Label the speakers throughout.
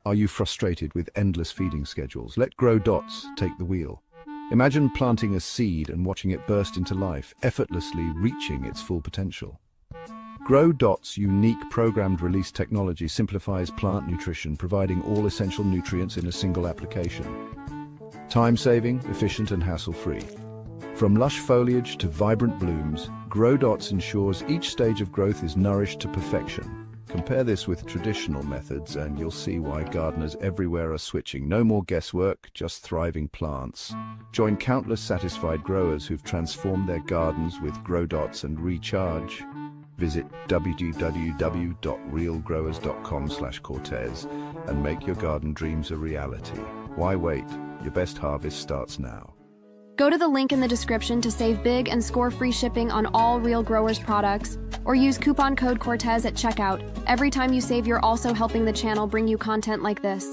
Speaker 1: Are you frustrated with endless feeding schedules? Let Grow Dots take the wheel. Imagine planting a seed and watching it burst into life, effortlessly reaching its full potential. Grow Dots' unique programmed release technology simplifies plant nutrition, providing all essential nutrients in a single application. Time-saving, efficient and hassle-free. From lush foliage to vibrant blooms, Grow Dots ensures each stage of growth is nourished to perfection. Compare this with traditional methods and you'll see why gardeners everywhere are switching. No more guesswork, just thriving plants. Join countless satisfied growers who've transformed their gardens with Grow Dots and recharge. Visit www.realgrowers.com/Cortez and make your garden dreams a reality. Why wait? Your best harvest starts now.
Speaker 2: Go to the link in the description to save big and score free shipping on all Real Growers products, or use coupon code Cortez at checkout. Every time you save, you're also helping the channel bring you content like this.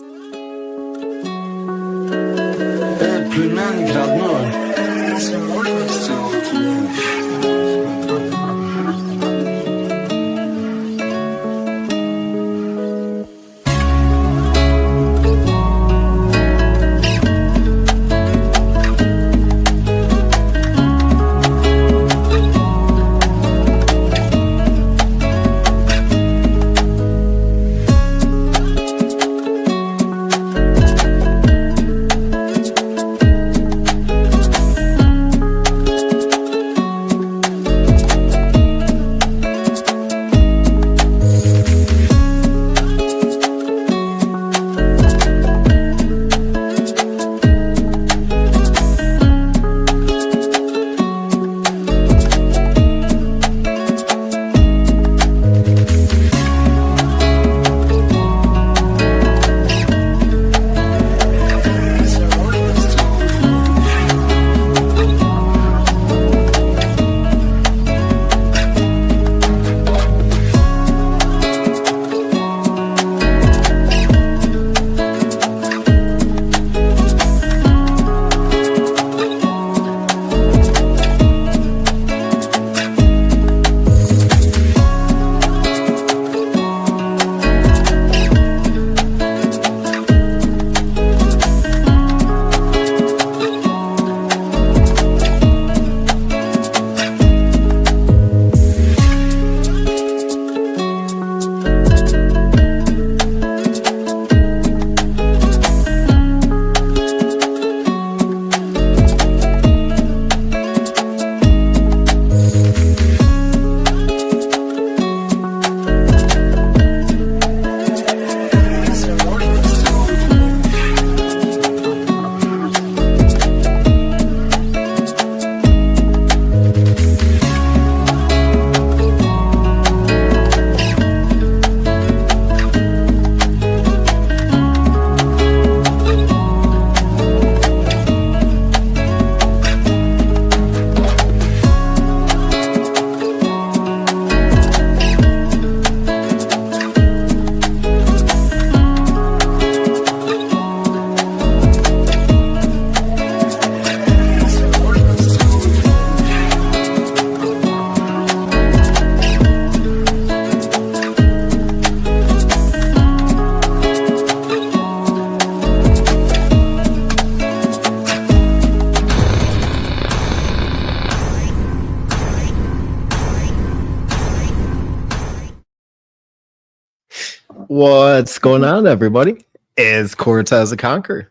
Speaker 3: What's going on, everybody? It's Cortez the Conqueror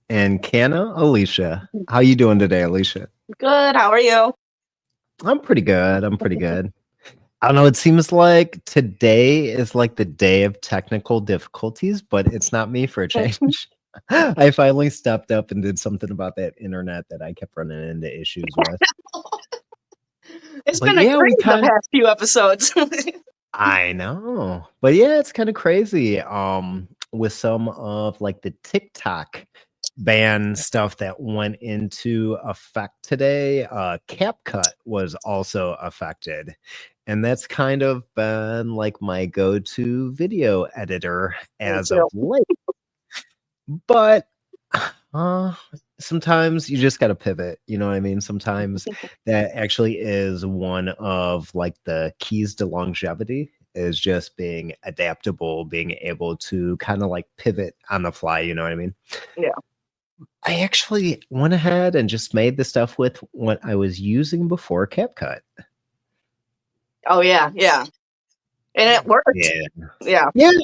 Speaker 3: and Canna Alicia. How you doing today, Alicia?
Speaker 4: Good. How are you?
Speaker 3: I'm pretty good. I don't know. It seems like today is like the day of technical difficulties, but it's not me for a change. I finally stepped up and did something about that internet that I kept running into issues with.
Speaker 4: It's been a great the past few episodes.
Speaker 3: I know, but yeah, it's kind of crazy. With some of like the TikTok ban stuff that went into effect today, CapCut was also affected, and that's kind of been like my go-to video editor as of late. But sometimes you just got to pivot, you know what I mean? Sometimes that actually is one of like the keys to longevity, is just being adaptable, being able to kind of like pivot on the fly. You know what I mean?
Speaker 4: Yeah.
Speaker 3: I actually went ahead and just made the stuff with what I was using before CapCut.
Speaker 4: Oh yeah, yeah, and it worked.
Speaker 3: Yeah. I mean,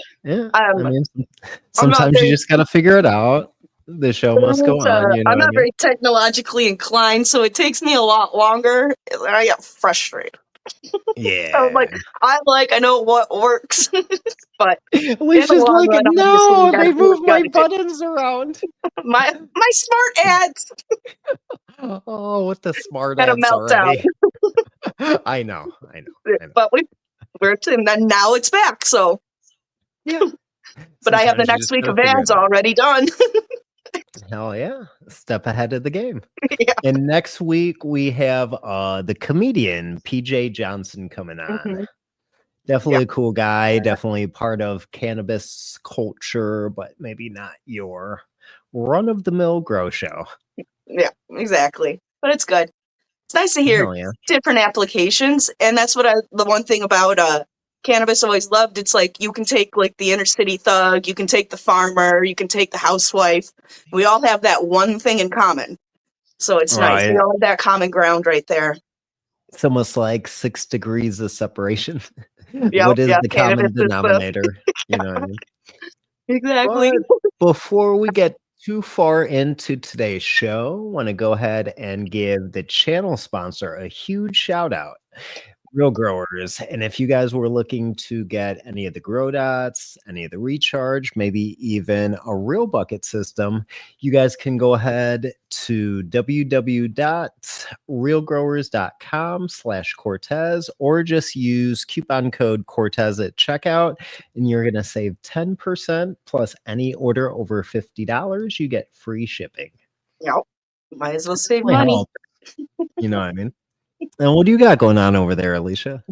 Speaker 4: I'm
Speaker 3: sometimes you just gotta figure it out. The show must go on. You know
Speaker 4: I'm
Speaker 3: what I
Speaker 4: not
Speaker 3: mean?
Speaker 4: very technologically inclined, so it takes me a lot longer, and I get frustrated.
Speaker 3: Yeah.
Speaker 4: So I know what works, but
Speaker 3: Alicia's
Speaker 4: in the long
Speaker 3: like,
Speaker 4: run, obviously,
Speaker 3: no,
Speaker 4: you gotta
Speaker 3: they
Speaker 4: do what
Speaker 3: move
Speaker 4: you
Speaker 3: my
Speaker 4: gotta do.
Speaker 3: buttons around.
Speaker 4: My smart ads
Speaker 3: Oh, with the smart
Speaker 4: had a
Speaker 3: ads
Speaker 4: meltdown.
Speaker 3: already. I know.
Speaker 4: But we're and then now it's back. So
Speaker 3: Yeah.
Speaker 4: but I have the
Speaker 3: Sometimes you
Speaker 4: next
Speaker 3: just
Speaker 4: week
Speaker 3: gotta
Speaker 4: of
Speaker 3: figure
Speaker 4: ads
Speaker 3: it out.
Speaker 4: already done.
Speaker 3: Hell yeah. Step ahead of the game.
Speaker 4: Yeah.
Speaker 3: And next week we have the comedian PJ Johnson coming on.
Speaker 4: Mhm.
Speaker 3: Definitely a cool guy, definitely part of cannabis culture, but maybe not your run-of-the-mill grow show.
Speaker 4: Yeah, exactly. But it's good. It's nice to hear
Speaker 3: Hell yeah.
Speaker 4: different applications, and that's what the one thing about cannabis I always loved. It's like you can take like the inner city thug, you can take the farmer, you can take the housewife. We all have that one thing in common. So it's nice. We all have that common ground right there.
Speaker 3: It's almost like 6 degrees of separation.
Speaker 4: Yep,
Speaker 3: What is the
Speaker 4: cannabis
Speaker 3: common denominator? You know what I mean?
Speaker 4: Exactly.
Speaker 3: But before we get too far into today's show, I want to go ahead and give the channel sponsor a huge shout out. Real Growers. And if you guys were looking to get any of the grow dots, any of the recharge, maybe even a real bucket system, you guys can go ahead to www.realgrowers.com/Cortez or just use coupon code Cortez at checkout and you're going to save 10% plus any order over $50. You get free shipping.
Speaker 4: Yep. Might as well save money.
Speaker 3: You know what I mean? And what do you got going on over there, Alicia?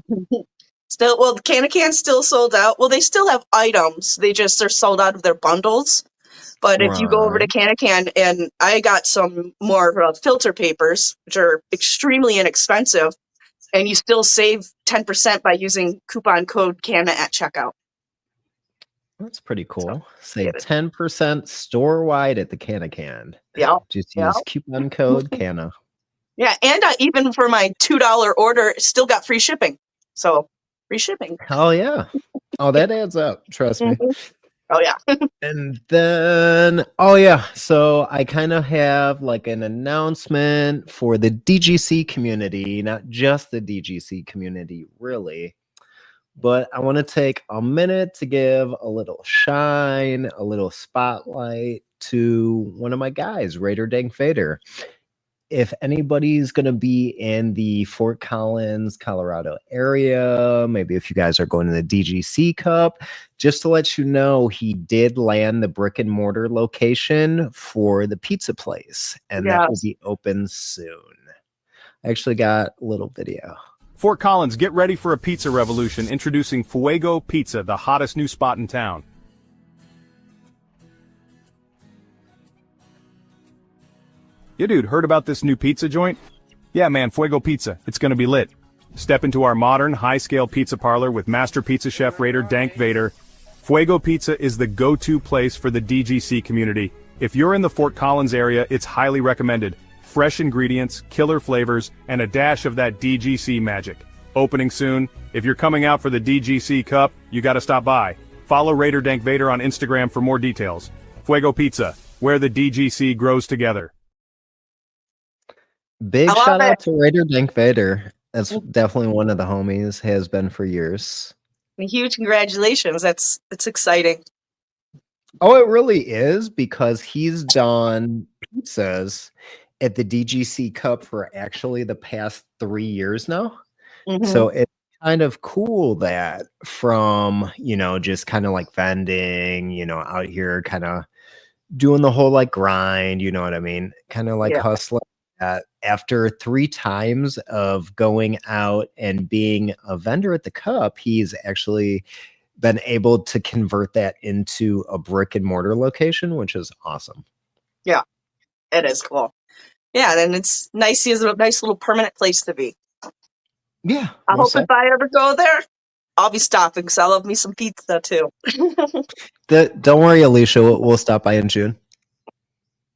Speaker 4: Still, well, the Can still sold out. Well, they still have items. They just are sold out of their bundles. But if you go over to Can, and I got some more filter papers, which are extremely inexpensive, and you still save 10% by using coupon code CANA at checkout.
Speaker 3: That's pretty cool. Save 10% store-wide at the Can.
Speaker 4: Yeah.
Speaker 3: Just use coupon code CANA.
Speaker 4: Yeah, and even for my $2 order, still got free shipping. So, free shipping.
Speaker 3: Hell yeah. Oh, that adds up. Trust me.
Speaker 4: Oh, yeah.
Speaker 3: And then, so I kind of have like an announcement for the DGC community, not just the DGC community, really. But I want to take a minute to give a little shine, a little spotlight to one of my guys, Raider Dank Vader. If anybody's going to be in the Fort Collins, Colorado area, maybe if you guys are going to the DGC Cup, just to let you know, he did land the brick and mortar location for the pizza place, and that will be open soon. I actually got a little video.
Speaker 5: Fort Collins, get ready for a pizza revolution. Introducing Fuego Pizza, the hottest new spot in town. Yeah, dude, heard about this new pizza joint? Yeah, man, Fuego Pizza. It's gonna be lit. Step into our modern, high-scale pizza parlor with master pizza chef Raider Dank Vader. Fuego Pizza is the go-to place for the DGC community. If you're in the Fort Collins area, it's highly recommended. Fresh ingredients, killer flavors, and a dash of that DGC magic. Opening soon. If you're coming out for the DGC Cup, you gotta stop by. Follow Raider Dank Vader on Instagram for more details. Fuego Pizza, where the DGC grows together.
Speaker 3: Big shout out to Raider Dank Vader. That's definitely one of the homies, has been for years.
Speaker 4: Huge congratulations. It's exciting.
Speaker 3: Oh, it really is, because he's done pizzas at the DGC Cup for actually the past 3 years now. So it's kind of cool that from, just kind of like vending, out here kind of doing the whole like grind, you know what I mean? Kind of like hustling. After 3 times of going out and being a vendor at the Cup, he's actually been able to convert that into a brick and mortar location, which is awesome.
Speaker 4: Yeah, it is cool. Yeah, and it's nice. He has a nice little permanent place to be.
Speaker 3: Yeah.
Speaker 4: I hope if I ever go there, I'll be stopping because I love me some pizza too.
Speaker 3: Don't worry, Alicia. We'll stop by in June.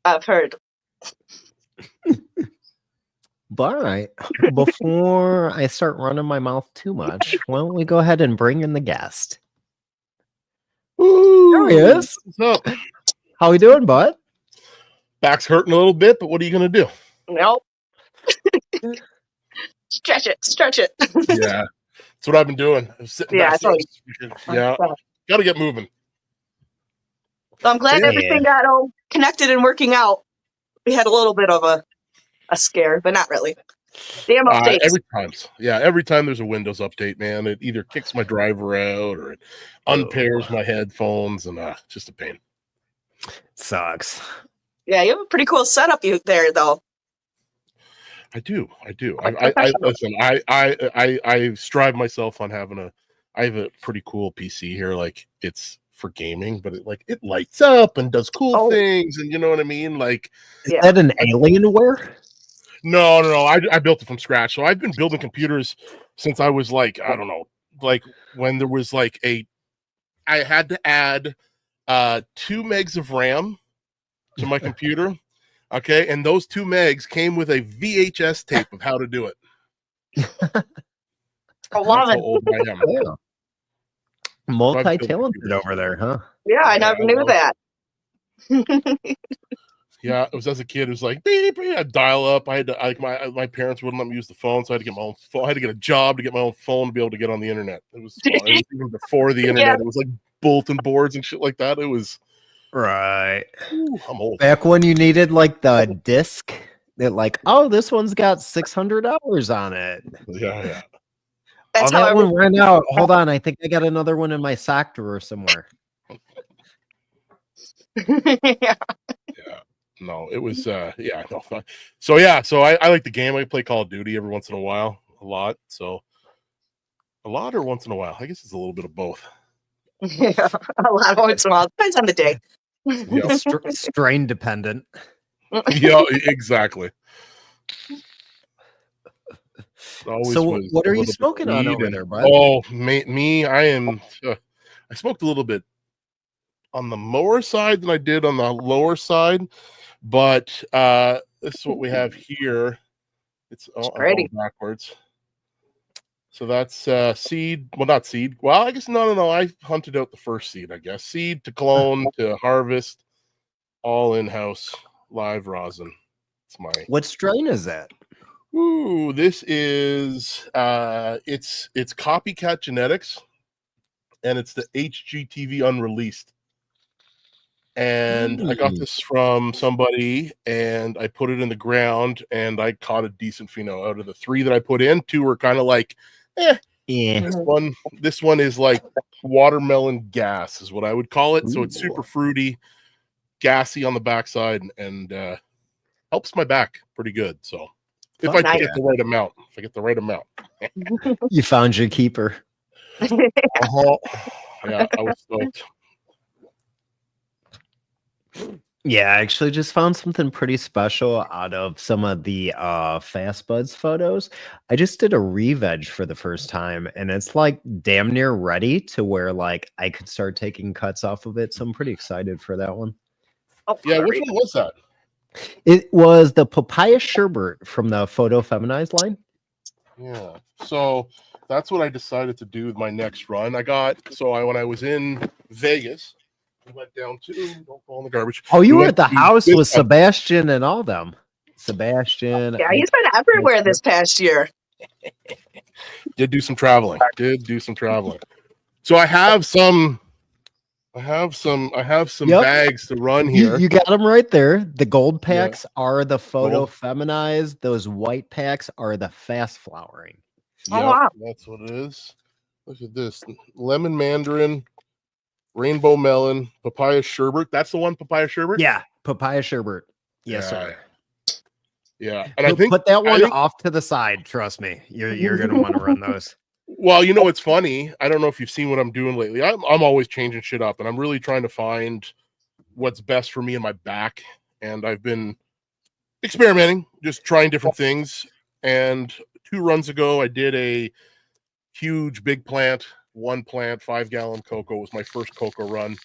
Speaker 4: I've heard.
Speaker 3: But all right, before I start running my mouth too much, why don't we go ahead and bring in the guest? There he is.
Speaker 6: What's up?
Speaker 3: How we doing, bud?
Speaker 6: Back's hurting a little bit, but what are you going to do?
Speaker 4: Nope. Stretch it.
Speaker 6: Yeah, that's what I've been doing. I'm sitting
Speaker 4: Yeah,
Speaker 6: back. Yeah, got to get moving.
Speaker 4: So I'm glad everything got all connected and working out. We had a little bit of a scare, but not really. Damn updates.
Speaker 6: Every time there's a Windows update, man, it either kicks my driver out or it unpairs my headphones, and just a pain.
Speaker 3: Sucks.
Speaker 4: Yeah, you have a pretty cool setup there, though.
Speaker 6: I do. I listen. I strive myself on having I have a pretty cool PC here. Like, it's for gaming, but it lights up and does cool things, and you know what I mean. Like,
Speaker 3: is that an Alienware?
Speaker 6: No. I built it from scratch. So I've been building computers since I was like, I don't know, like when there was like I had to add 2 megs of RAM to my computer. Okay, and those 2 megs came with a VHS tape of how to do it.
Speaker 4: I love it.
Speaker 6: How old I am.
Speaker 3: Yeah. Multi-talented over there, huh?
Speaker 4: Yeah, I never knew that.
Speaker 6: Yeah, it was as a kid. It was like beep, beep, I'd dial up. I had to, my parents wouldn't let me use the phone, so I had to get my own phone. I had to get a job to get my own phone to be able to get on the internet. It was even before the internet. Yeah. It was like bulletin boards and shit like that. It was
Speaker 3: right.
Speaker 6: Ooh, I'm old.
Speaker 3: Back when you needed like the disc that, like, oh, this one's got 600 hours on it.
Speaker 6: Yeah.
Speaker 3: That's how that one ran out. Hold on, I think I got another one in my sock drawer somewhere.
Speaker 4: Yeah.
Speaker 6: No, it was no. So I like the game. I play Call of Duty every once in a while, a lot. So a lot or once in a while. I guess it's a little bit of both.
Speaker 4: Yeah, a lot once in a while. Depends on the day.
Speaker 6: Yep.
Speaker 3: Strain dependent.
Speaker 6: Yeah, exactly.
Speaker 3: So what are you smoking on over there, bud?
Speaker 6: Oh, me, I smoked a little bit on the lower side than I did on the lower side, but this is what we have here. It's going backwards. So that's seed. Well, not seed. Well, I guess no. I hunted out the first seed, I guess. Seed to clone to harvest, all in-house, live rosin. It's my.
Speaker 3: What strain is that?
Speaker 6: Ooh, this is it's copycat genetics, and it's the HGTV unreleased. And I got this from somebody, and I put it in the ground, and I caught a decent pheno out of the 3 that I put in. 2 were kind of like, yeah. This one is like watermelon gas, is what I would call it. Ooh. So it's super fruity, gassy on the backside, and helps my back pretty good. So if I get the right amount,
Speaker 3: you found your keeper.
Speaker 6: Yeah, I was stoked.
Speaker 3: Yeah, I actually just found something pretty special out of some of the Fast Buds photos. I just did a re-veg for the first time, and it's like damn near ready to where like I could start taking cuts off of it. So I'm pretty excited for that one.
Speaker 4: Oh,
Speaker 6: yeah, which one was that?
Speaker 3: It was the papaya sherbet from the Photo Feminized line.
Speaker 6: Yeah, so that's what I decided to do with my next run. When I was in Vegas, we went down to don't fall in the garbage.
Speaker 3: Oh, you were at the house with Sebastian and all them. Sebastian.
Speaker 4: Yeah, he's been everywhere this past year.
Speaker 6: Did do some traveling. So I have some bags to run here.
Speaker 3: You got them right there. The gold packs are the Photo Feminized. Those white packs are the fast flowering.
Speaker 6: Yep, wow. That's what it is. Look at this. Lemon mandarin, rainbow melon, papaya sherbet. That's the one, papaya sherbet?
Speaker 3: Yeah, papaya sherbet. Yes, sir.
Speaker 6: Yeah. And I think
Speaker 3: put that one off to the side. Trust me. You're gonna want to run those.
Speaker 6: Well, you know, it's funny. I don't know if you've seen what I'm doing lately. I'm always changing shit up, and I'm really trying to find what's best for me and my back. And I've been experimenting, just trying different things. And 2 runs ago, I did a huge big plant one plant, 5-gallon cocoa. It was my first cocoa run.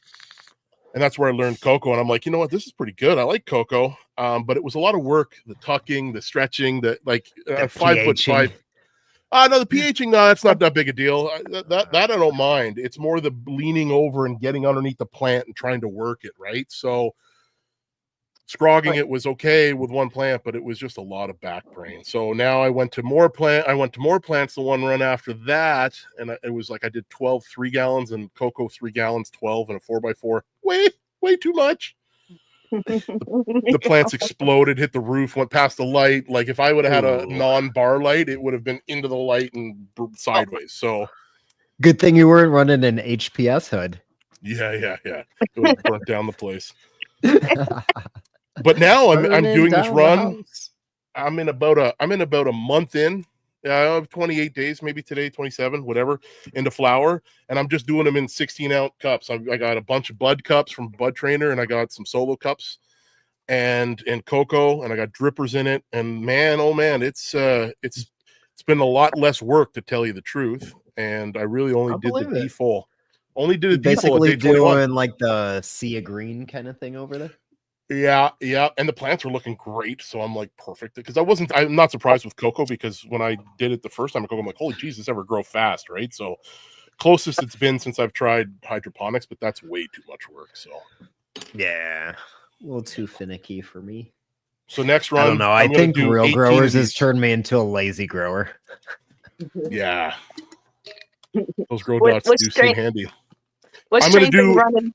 Speaker 6: And that's where I learned cocoa. And I'm like, you know what? This is pretty good. I like cocoa. But it was a lot of work, the tucking, the stretching, the 5'5". No, the pHing, no, that's not that big a deal. That I don't mind. It's more the leaning over and getting underneath the plant and trying to work it, right? So scrogging it was okay with one plant, but it was just a lot of back brain. So now I went to more plants the one run after that, and it was like I did 12 3-gallons and cocoa 3 gallons, 12 and a 4x4. Way too much. The plants exploded, hit the roof, went past the light. Like if I would have had a non-bar light, it would have been into the light and sideways. So
Speaker 3: good thing you weren't running an HPS hood.
Speaker 6: Yeah. It would have burnt down the place. But now I'm doing this run. I'm in about a month in. I have 28 days, maybe today, 27, whatever, into flower. And I'm just doing them in 16-ounce cups. I got a bunch of bud cups from Bud Trainer, and I got some solo cups and cocoa, and I got drippers in it. And man, oh man, it's been a lot less work, to tell you the truth. And I really only did the D full. Only did it
Speaker 3: basically doing like the sea of green kind of thing over there.
Speaker 6: Yeah, and the plants are looking great, so I'm like perfect, because I'm not surprised with cocoa, because when I did it the first time, I'm like, holy jeez, this ever grow fast, right? So closest it's been since I've tried hydroponics, but that's way too much work. So
Speaker 3: yeah, a little too finicky for me.
Speaker 6: So next run,
Speaker 3: I don't know. I think Real Growers has turned me into a lazy grower.
Speaker 6: Yeah, those grow dots do seem handy.
Speaker 4: What strains are you running?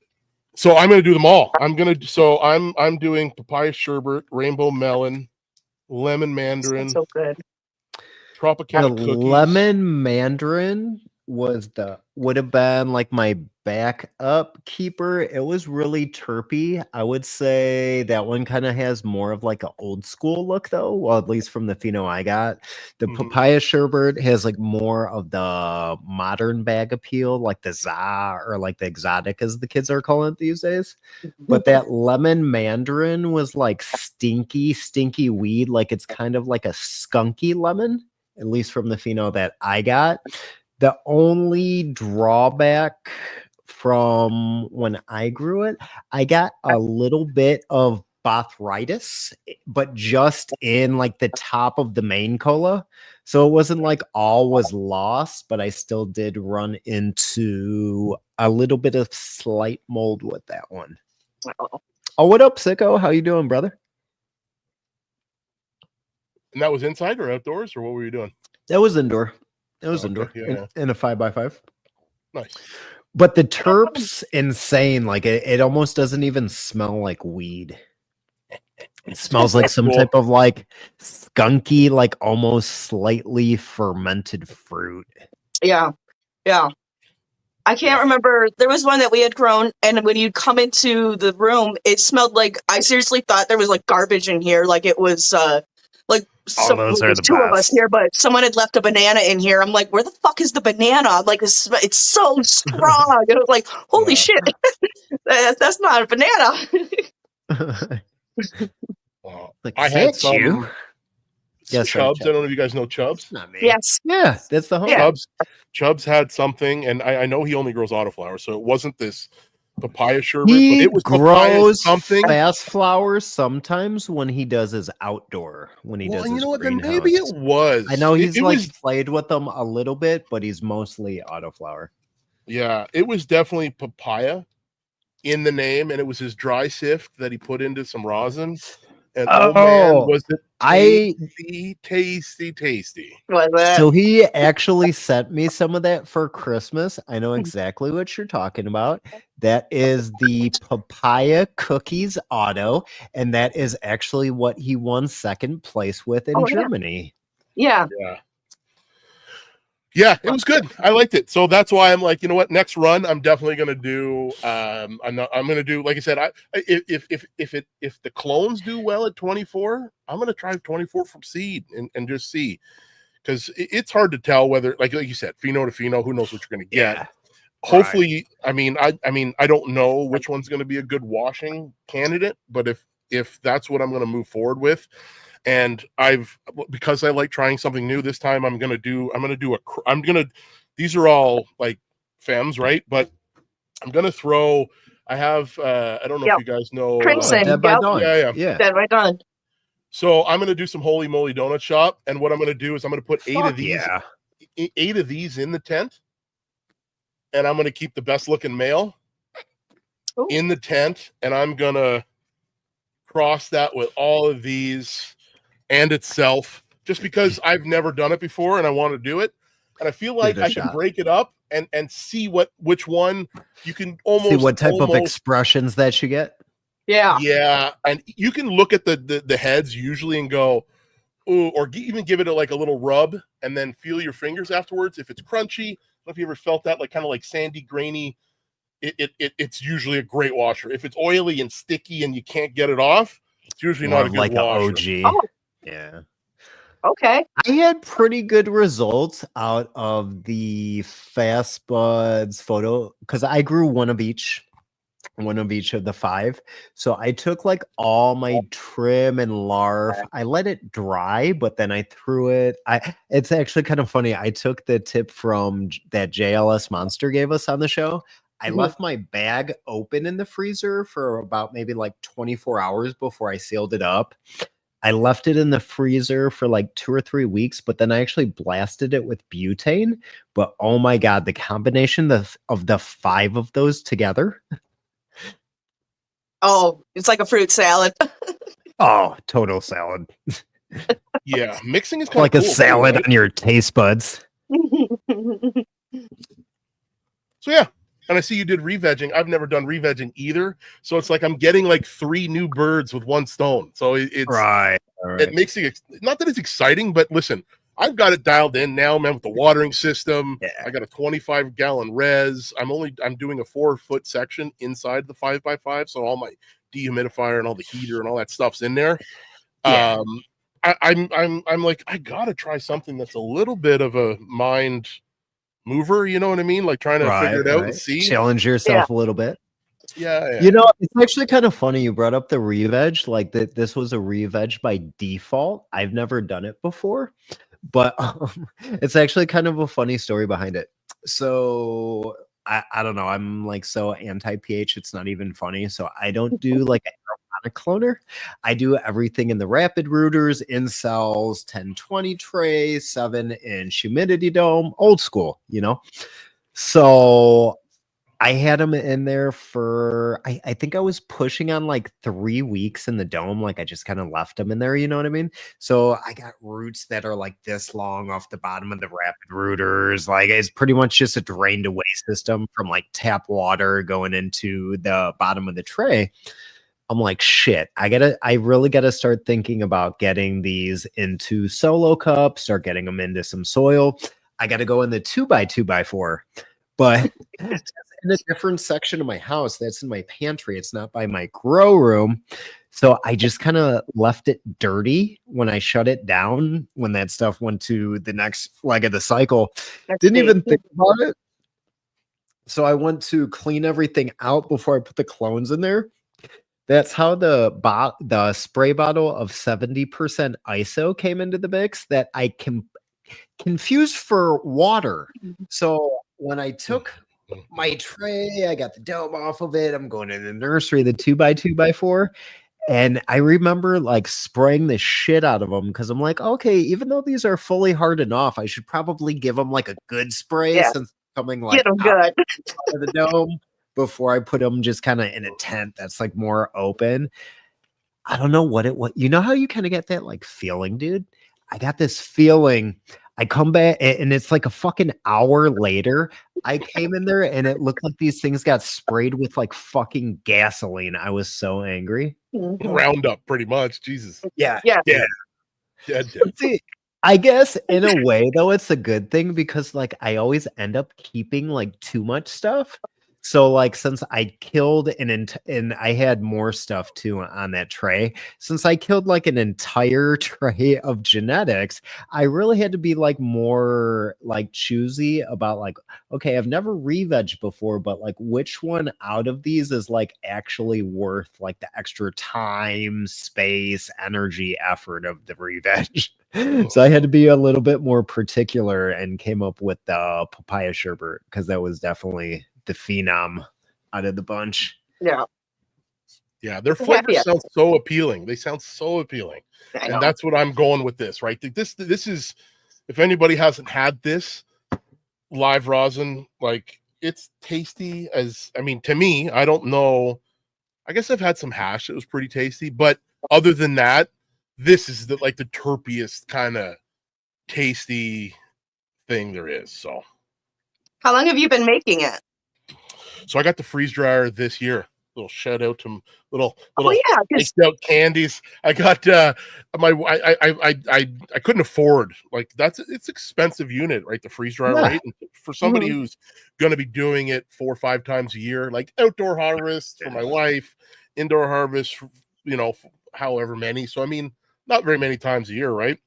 Speaker 6: So I'm going to do them all. I'm doing papaya sherbet, rainbow melon, lemon mandarin.
Speaker 4: So good.
Speaker 6: Tropicana cookies.
Speaker 3: Lemon mandarin would have been like my backup keeper. It was really terpy. I would say that one kind of has more of like an old school look, though. Well, at least from the pheno I got. The papaya sherbet has like more of the modern bag appeal, like the za, or like the exotic, as the kids are calling it these days. But that lemon mandarin was like stinky weed. Like it's kind of like a skunky lemon, at least from the pheno that I got. The only drawback from when I grew it, I got a little bit of botrytis, but just in like the top of the main cola. So it wasn't like all was lost, but I still did run into a little bit of slight mold with that one. Oh, what up, Sicko? How you doing, brother?
Speaker 6: And that was inside or outdoors, or what were you doing?
Speaker 3: That was indoor. It was indoor in a 5x5.
Speaker 6: Nice.
Speaker 3: But the terps, insane. Like it almost doesn't even smell like weed. It smells like some type of like skunky, like almost slightly fermented fruit.
Speaker 4: Yeah. I can't remember. There was one that we had grown, and when you'd come into the room, it smelled like, I seriously thought there was like garbage in here. Like it was
Speaker 3: those are the
Speaker 4: two
Speaker 3: best.
Speaker 4: of us here, but someone had left a banana in here. I'm like, where the fuck is the banana? Like it's so strong. And I was like, holy shit, that's not a banana.
Speaker 3: Like,
Speaker 6: I had some
Speaker 3: Yes,
Speaker 6: Chubbs. I don't know if you guys know Chubbs.
Speaker 3: Not me.
Speaker 4: Yes.
Speaker 3: Yeah, that's the home.
Speaker 4: Yeah.
Speaker 6: Chubbs had something, and I know he only grows autoflower, so it wasn't this papaya sherbet,
Speaker 3: He
Speaker 6: but it was
Speaker 3: grows
Speaker 6: something.
Speaker 3: fast flowers sometimes when he does his outdoor. When he does his
Speaker 6: you know what? Then
Speaker 3: greenhouse.
Speaker 6: maybe it was.
Speaker 3: I know he's
Speaker 6: it was,
Speaker 3: played with them a little bit, but he's mostly autoflower.
Speaker 6: Yeah, it was definitely papaya in the name, and it was his dry sift that he put into some rosin. And oh man, was it tasty.
Speaker 4: Was it?
Speaker 3: So he actually sent me some of that for Christmas. I know exactly what you're talking about. That is the papaya cookies auto, and that is actually what he won second place with in Germany.
Speaker 4: Yeah.
Speaker 6: Yeah, it was good. I liked it. So that's why I'm like, you know what? Next run, I'm definitely gonna do. I'm gonna do, like I said. If the clones do well at 24, I'm gonna try 24 from seed and just see, because it's hard to tell whether, like you said, pheno to pheno, who knows what you're gonna get.
Speaker 3: Yeah.
Speaker 6: Hopefully, I mean, I don't know which one's gonna be a good washing candidate, but if that's what I'm gonna move forward with. And because I like trying something new this time, these are all like femmes, right? But I'm gonna throw. I have. I don't know if you guys know.
Speaker 4: Crimson.
Speaker 3: Dead by
Speaker 4: Yep.
Speaker 3: Dawn.
Speaker 6: Yeah.
Speaker 4: Dead by Dawn.
Speaker 6: So I'm gonna do some Holy Moly Donut Shop, and what I'm gonna do is I'm gonna put eight of these in the tent, and I'm gonna keep the best looking male in the tent, and I'm gonna cross that with all of these and itself, just because I've never done it before and I want to do it, and I feel like I can break it up and see which one you can almost
Speaker 3: see what type of expressions that you get.
Speaker 6: Yeah, and you can look at the heads usually and go, ooh, or even give it like a little rub and then feel your fingers afterwards. If it's crunchy, I don't know if you ever felt that, like kind of like sandy, grainy. It's usually a great washer. If it's oily and sticky and you can't get it off, it's usually not a good washer.
Speaker 3: OG. Yeah.
Speaker 4: Okay.
Speaker 3: I had pretty good results out of the Fast Buds photo because I grew one of each of the 5. So I took like all my trim and larf. I let it dry, but then I threw it. It's actually kind of funny. I took the tip from that JLS Monster gave us on the show. I left my bag open in the freezer for about maybe like 24 hours before I sealed it up. I left it in the freezer for like 2 or 3 weeks, but then I actually blasted it with butane. But oh my God, the combination of the 5 of those together.
Speaker 4: Oh, it's like a fruit salad.
Speaker 3: Oh, total salad.
Speaker 6: Yeah, mixing is kind
Speaker 3: like
Speaker 6: of
Speaker 3: a salad on your taste buds.
Speaker 6: So yeah, and I see you did re-vegging. I've never done re-vegging either, so it's like I'm getting like 3 new birds with 1 stone. So it's
Speaker 3: right.
Speaker 6: It makes it not that it's exciting, but listen, I've got it dialed in now, man, with the watering system. Yeah. I got a 25-gallon res. I'm doing a 4-foot section inside the 5x5, so all my dehumidifier and all the heater and all that stuff's in there. Yeah. I'm like, I gotta try something that's a little bit of a mind mover, you know what I mean? Like trying to figure it out and see.
Speaker 3: Challenge yourself a little bit.
Speaker 6: Yeah.
Speaker 3: You know, it's actually kind of funny you brought up the re-veg. Like this was a re-veg by default. I've never done it before. But it's actually kind of a funny story behind it. So I don't know. I'm like so anti-pH. It's not even funny. So I don't do like an aromatic cloner. I do everything in the rapid rooters, in cells, 1020 tray, 7-inch humidity dome, old school, you know? So I had them in there for, I think I was pushing on like 3 weeks in the dome. Like I just kind of left them in there, you know what I mean? So I got roots that are like this long off the bottom of the rapid rooters. Like it's pretty much just a drained away system from like tap water going into the bottom of the tray. I'm like, shit, I really gotta start thinking about getting these into solo cups, start getting them into some soil. I gotta go in the 2x2x4. But in a different section of my house, that's in my pantry. It's not by my grow room. So I just kind of left it dirty when I shut it down, when that stuff went to the next leg of the cycle. Didn't even think about it. So I went to clean everything out before I put the clones in there. That's how the spray bottle of 70% ISO came into the mix that I can confused for water. So when I took my tray, I got the dome off of it. I'm going in the nursery, the 2x2x4. And I remember like spraying the shit out of them because I'm like, okay, even though these are fully hardened off, I should probably give them like a good spray since coming like
Speaker 4: get them good
Speaker 3: out of the dome before I put them just kind of in a tent that's like more open. I don't know what you know how you kind of get that like feeling, dude? I got this feeling. I come back and it's like a fucking hour later. I came in there and it looked like these things got sprayed with like fucking gasoline. I was so angry.
Speaker 6: Roundup, pretty much. Jesus.
Speaker 3: Yeah.
Speaker 6: See,
Speaker 3: I guess in a way though, it's a good thing because like I always end up keeping like too much stuff. So like since I killed and I had more stuff too on that tray, since I killed like an entire tray of genetics, I really had to be like more like choosy about like, okay, I've never re-veg before, but like which one out of these is like actually worth like the extra time, space, energy, effort of the re-veg? So I had to be a little bit more particular and came up with the papaya sherbet because that was definitely the phenom out of the bunch.
Speaker 4: Yeah.
Speaker 6: Yeah, their
Speaker 4: Yeah,
Speaker 6: flavors
Speaker 4: yeah.
Speaker 6: sound so appealing. They sound so appealing.
Speaker 4: I
Speaker 6: And
Speaker 4: know.
Speaker 6: that's what I'm going with this, right? This is, if anybody hasn't had this live rosin, like it's tasty as, I mean, to me, I don't know. I guess I've had some hash that was pretty tasty, but other than that, this is the like the terpiest kind of tasty thing there is. So
Speaker 4: How long have you been making it?
Speaker 6: I got the freeze dryer this year. Little shout out to little
Speaker 4: Oh yeah, 'cause-
Speaker 6: iced out candies. I got I couldn't afford, like, it's expensive unit, right? The freeze dryer,
Speaker 3: Yeah.
Speaker 6: right? And for somebody who's going to be doing it 4 or 5 times a year, like outdoor harvest for my wife, indoor harvest, you know, however many. So I mean, not very many times a year, right?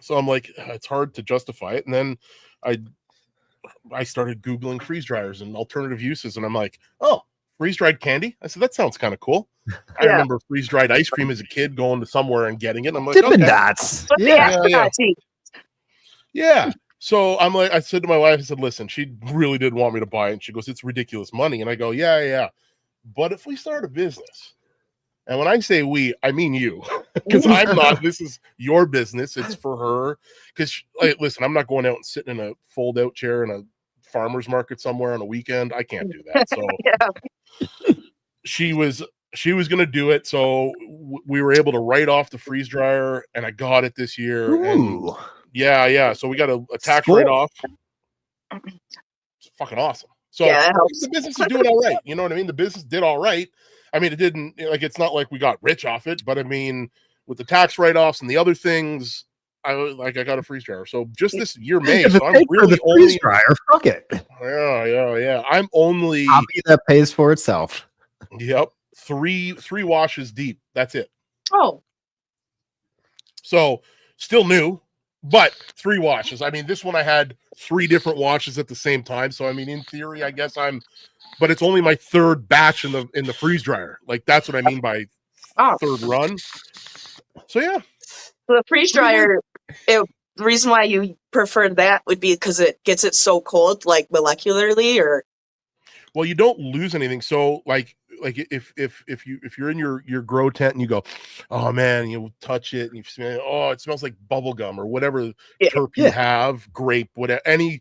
Speaker 6: So I'm like, it's hard to justify it. And then I started Googling freeze dryers and alternative uses, and I'm like, oh, freeze dried candy. I said, that sounds kind of cool. I
Speaker 4: Yeah.
Speaker 6: remember freeze dried ice cream as a kid, going to somewhere and getting it. And I'm like,
Speaker 3: Dippin'
Speaker 6: okay,
Speaker 3: Dots.
Speaker 4: What the
Speaker 3: Yeah.
Speaker 4: astronauts eat.
Speaker 6: yeah. So I'm like, I said to my wife, I said, listen, she really did want me to buy it. And she goes, it's ridiculous money. And I go, yeah. But if we start a business, and when I say we, I mean you, because I'm not, this is your business. It's for her. Because, like, listen, I'm not going out and sitting in a fold out chair in a farmer's market somewhere on a weekend. I can't do that. So
Speaker 4: Yeah.
Speaker 6: she was going to do it. So we were able to write off the freeze dryer, and I got it this year. And
Speaker 3: Ooh.
Speaker 6: yeah. So we got a tax
Speaker 3: Cool.
Speaker 6: write-off. It's fucking awesome. So
Speaker 4: Yeah, that helps.
Speaker 6: the business is doing all right. You know what I mean? The business did all right. I mean, it didn't, like, it's not like we got rich off it, but I mean, with the tax write-offs and the other things, I got a freeze dryer. So just this year, May,
Speaker 3: If
Speaker 6: so
Speaker 3: it
Speaker 6: I'm
Speaker 3: paid for
Speaker 6: really
Speaker 3: the freeze
Speaker 6: only,
Speaker 3: dryer, fuck it.
Speaker 6: yeah. I'm only,
Speaker 3: Hobby that pays for itself.
Speaker 6: yep, three washes deep. That's it.
Speaker 4: Oh,
Speaker 6: So still new, but 3 washes. I mean, this one I had 3 different washes at the same time. So I mean, in theory, I guess but it's only my 3rd batch in the freeze dryer. Like, that's what I mean by
Speaker 4: oh.
Speaker 6: 3rd run. So yeah.
Speaker 4: So the freeze dryer, the reason why you prefer that would be because it gets it so cold, like molecularly, or
Speaker 6: Well, you don't lose anything. So like if you're in your grow tent and you go, oh man, you touch it and you smell, oh, it smells like bubble gum or whatever terp you have, grape, whatever, any,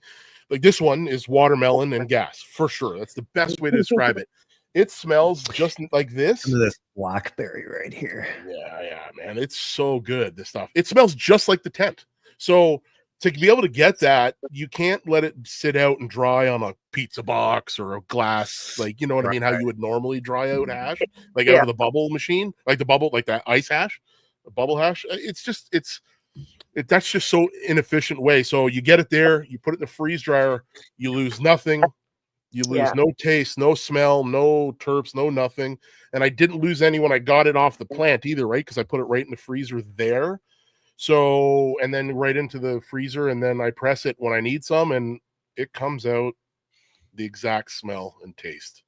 Speaker 6: like, this one is watermelon and gas for sure. That's the best way to describe it. It smells just like this.
Speaker 3: This blackberry right here.
Speaker 6: Yeah, man, it's so good. This stuff. It smells just like the tent. So to be able to get that, you can't let it sit out and dry on a pizza box or a glass, like, you know what I mean? How you would normally dry out hash, like out of the bubble machine, like the bubble, like that ice hash, a bubble hash. That's just so inefficient way. So you get it there, you put it in the freeze dryer, you lose nothing. You lose no taste, no smell, no terps, no nothing. And I didn't lose any when I got it off the plant either, right? Because I put it right in the freezer there. So, and then right into the freezer, and then I press it when I need some, and it comes out the exact smell and taste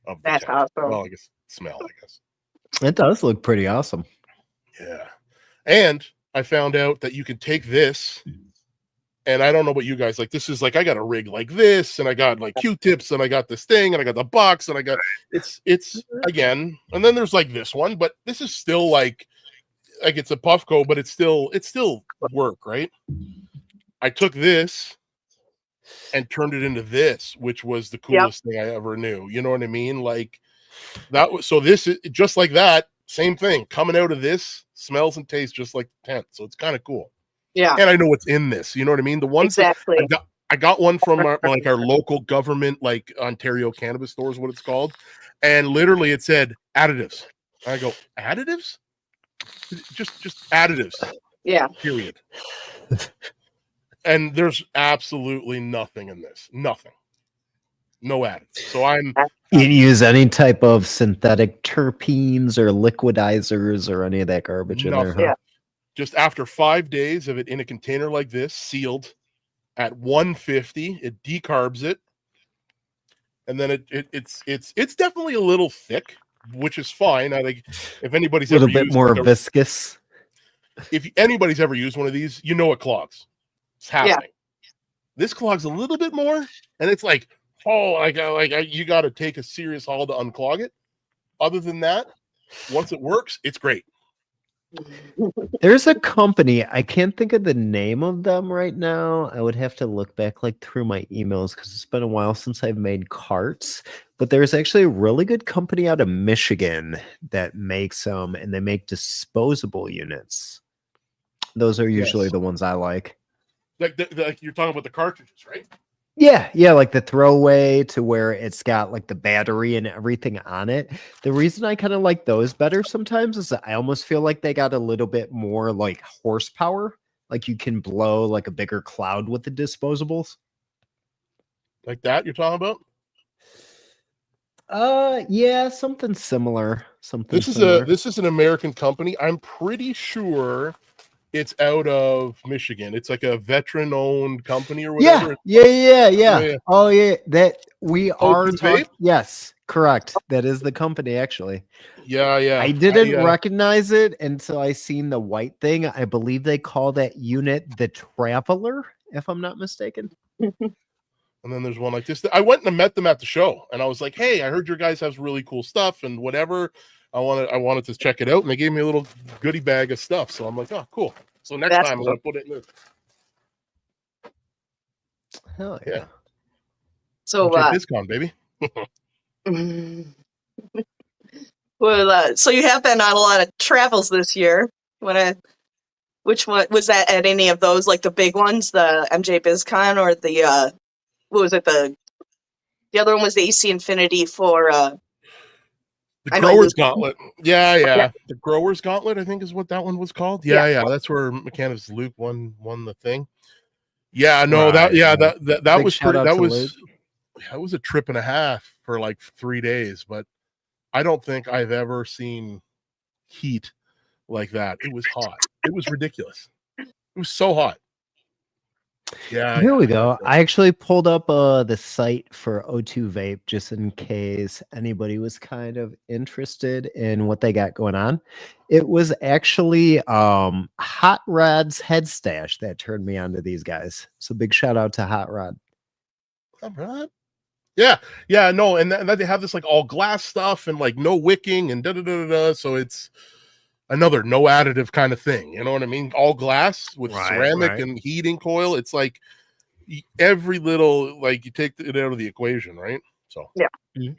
Speaker 6: of the
Speaker 4: that's
Speaker 6: tent.
Speaker 4: awesome.
Speaker 6: Well, I guess smell, I guess.
Speaker 3: It does look pretty awesome.
Speaker 6: Yeah. And I found out that you can take this, and I don't know about you guys, like, this is like, I got a rig like this, and I got like Q-tips, and I got this thing, and I got the box, and I got, it's again, and then there's like this one, but this is still like it's a Puffco, but it's still work, right? I took this and turned it into this, which was the coolest thing I ever knew. You know what I mean? Like, that was, so this is just like that, same thing coming out of this, smells and tastes just like the tent. So it's kind of cool.
Speaker 4: Yeah.
Speaker 6: And I know what's in this. You know what I mean? The ones
Speaker 4: exactly.
Speaker 6: I got one from our local government, like Ontario Cannabis Store is what it's called. And literally it said additives. I go, additives? Just additives.
Speaker 4: Yeah.
Speaker 6: Period. And there's absolutely nothing in this. Nothing. No additives. So
Speaker 3: You didn't use any type of synthetic terpenes or liquidizers or any of that garbage in there. Huh?
Speaker 4: Yeah.
Speaker 6: Just after 5 days of it in a container like this, sealed at 150, it decarbs it, and then it's definitely a little thick, which is fine. I think if anybody's
Speaker 3: A little
Speaker 6: ever
Speaker 3: bit
Speaker 6: used
Speaker 3: more
Speaker 6: like
Speaker 3: viscous.
Speaker 6: if anybody's ever used one of these, you know it clogs. It's happening. This clogs a little bit more, and it's like, you got to take a serious haul to unclog it. Other than that, once it works, it's great.
Speaker 3: There's a company, I can't think of the name of them right now. I would have to look back like through my emails because it's been a while since I've made carts. But there's actually a really good company out of Michigan that makes them, and they make disposable units. Those are usually the ones I like.
Speaker 6: Like you're talking about the cartridges, right?
Speaker 3: Yeah, like the throwaway to where it's got like the battery and everything on it. The reason I kind of like those better sometimes is that I almost feel like they got a little bit more like horsepower. Like you can blow like a bigger cloud with the disposables.
Speaker 6: Like that you're talking about?
Speaker 3: Yeah, something similar.
Speaker 6: This is an American company. I'm pretty sure it's out of Michigan. It's like a veteran-owned company or whatever.
Speaker 3: Yeah. Oh yeah, that we are
Speaker 6: talking.
Speaker 3: Yes, correct. That is the company actually.
Speaker 6: Yeah.
Speaker 3: I didn't recognize it until I seen the white thing. I believe they call that unit the Traveler, if I'm not mistaken.
Speaker 6: And then there's one like this. I went and met them at the show, and I was like, "Hey, I heard your guys have really cool stuff and whatever. I wanted to check it out." And they gave me a little goodie bag of stuff. So I'm like, "Oh, cool." So next time I'm gonna put it in this.
Speaker 3: Hell yeah!
Speaker 4: So
Speaker 6: discount, baby.
Speaker 4: Well, so you have been on a lot of travels this year. Which one was that at any of those, like the big ones, the MJ BizCon or the what was it? The other one was the AC Infinity for
Speaker 6: the Growers Gauntlet. Yeah. The Growers Gauntlet, I think is what that one was called. Yeah. That's where Mechanics Luke won the thing. Yeah, no,
Speaker 3: right.
Speaker 6: that was pretty, that was a trip and a half for like 3 days, but I don't think I've ever seen heat like that. It was hot. It was ridiculous. It was so hot. Yeah.
Speaker 3: Here we go. I actually pulled up the site for O2 Vape just in case anybody was kind of interested in what they got going on. It was actually Hot Rod's Head Stash that turned me on to these guys. So big shout out to Hot Rod.
Speaker 6: Hot Rod? Yeah, no, and they have this like all glass stuff and like no wicking and da. So it's another no additive kind of thing. You know what I mean? All glass with ceramic and heating coil. It's like every little, like you take it out of the equation, right? So
Speaker 4: yeah.
Speaker 3: Mm-hmm.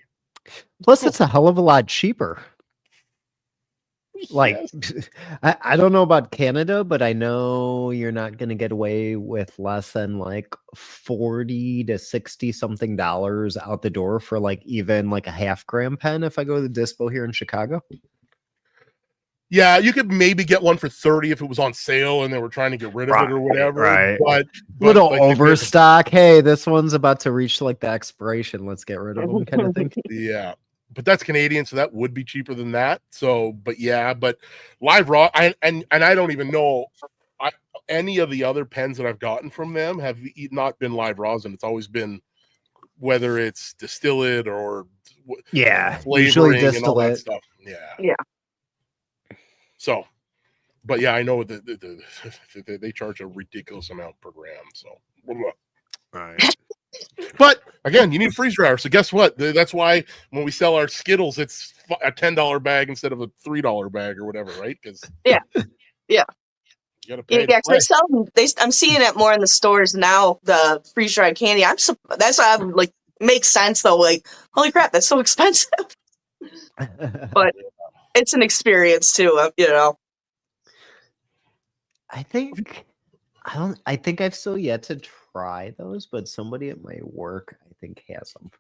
Speaker 3: Plus, it's a hell of a lot cheaper. Like, yes. I don't know about Canada, but I know you're not going to get away with less than like $40 to $60 something out the door for like even like a 1/2 gram pen if I go to the Dispo here in Chicago.
Speaker 6: Yeah, you could maybe get one for $30 if it was on sale and they were trying to get rid of it or whatever.
Speaker 3: Right.
Speaker 6: But
Speaker 3: little like, overstock. Hey, this one's about to reach like the expiration. Let's get rid of them, kind of thing.
Speaker 6: Yeah, but that's Canadian, so that would be cheaper than that. So, but live raw, and I don't even know any of the other pens that I've gotten from them have not been live rosin. It's always been whether it's distillate or
Speaker 3: usually distillate
Speaker 6: and all that stuff. Yeah. So, but yeah, I know that they charge a ridiculous amount per gram. So,
Speaker 3: right.
Speaker 6: But again, you need a freeze dryer. So guess what? That's why when we sell our Skittles, it's a $10 bag instead of a $3 bag or whatever, right? Because
Speaker 4: yeah.
Speaker 6: You gotta pay.
Speaker 4: Yeah, they sell them. I'm seeing it more in the stores now. The freeze dried candy. That's why I'm like makes sense though. Like, holy crap, that's so expensive. But it's an experience too, you know.
Speaker 3: I think I've still yet to try those, but somebody at my work I think has them.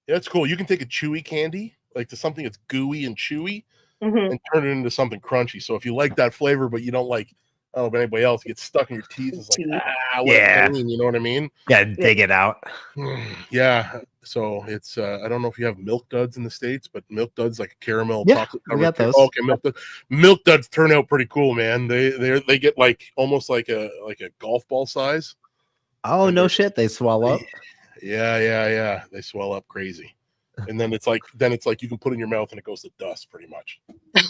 Speaker 6: Yeah, it's cool. You can take a chewy candy, like to something that's gooey and chewy, and turn it into something crunchy. So if you like that flavor, but you don't like, I don't know if anybody else gets stuck in your teeth, it's like what a pain, you know what I mean?
Speaker 3: Yeah, dig it out.
Speaker 6: Yeah. So it's I don't know if you have Milk Duds in the States, but Milk Duds like a caramel chocolate covered.
Speaker 3: We got those.
Speaker 6: Okay, Milk Duds turn out pretty cool, man. They get like almost like a golf ball size.
Speaker 3: Oh, no shit, they swell up.
Speaker 6: Yeah. They swell up crazy. and then it's like you can put it in your mouth and it goes to dust pretty much.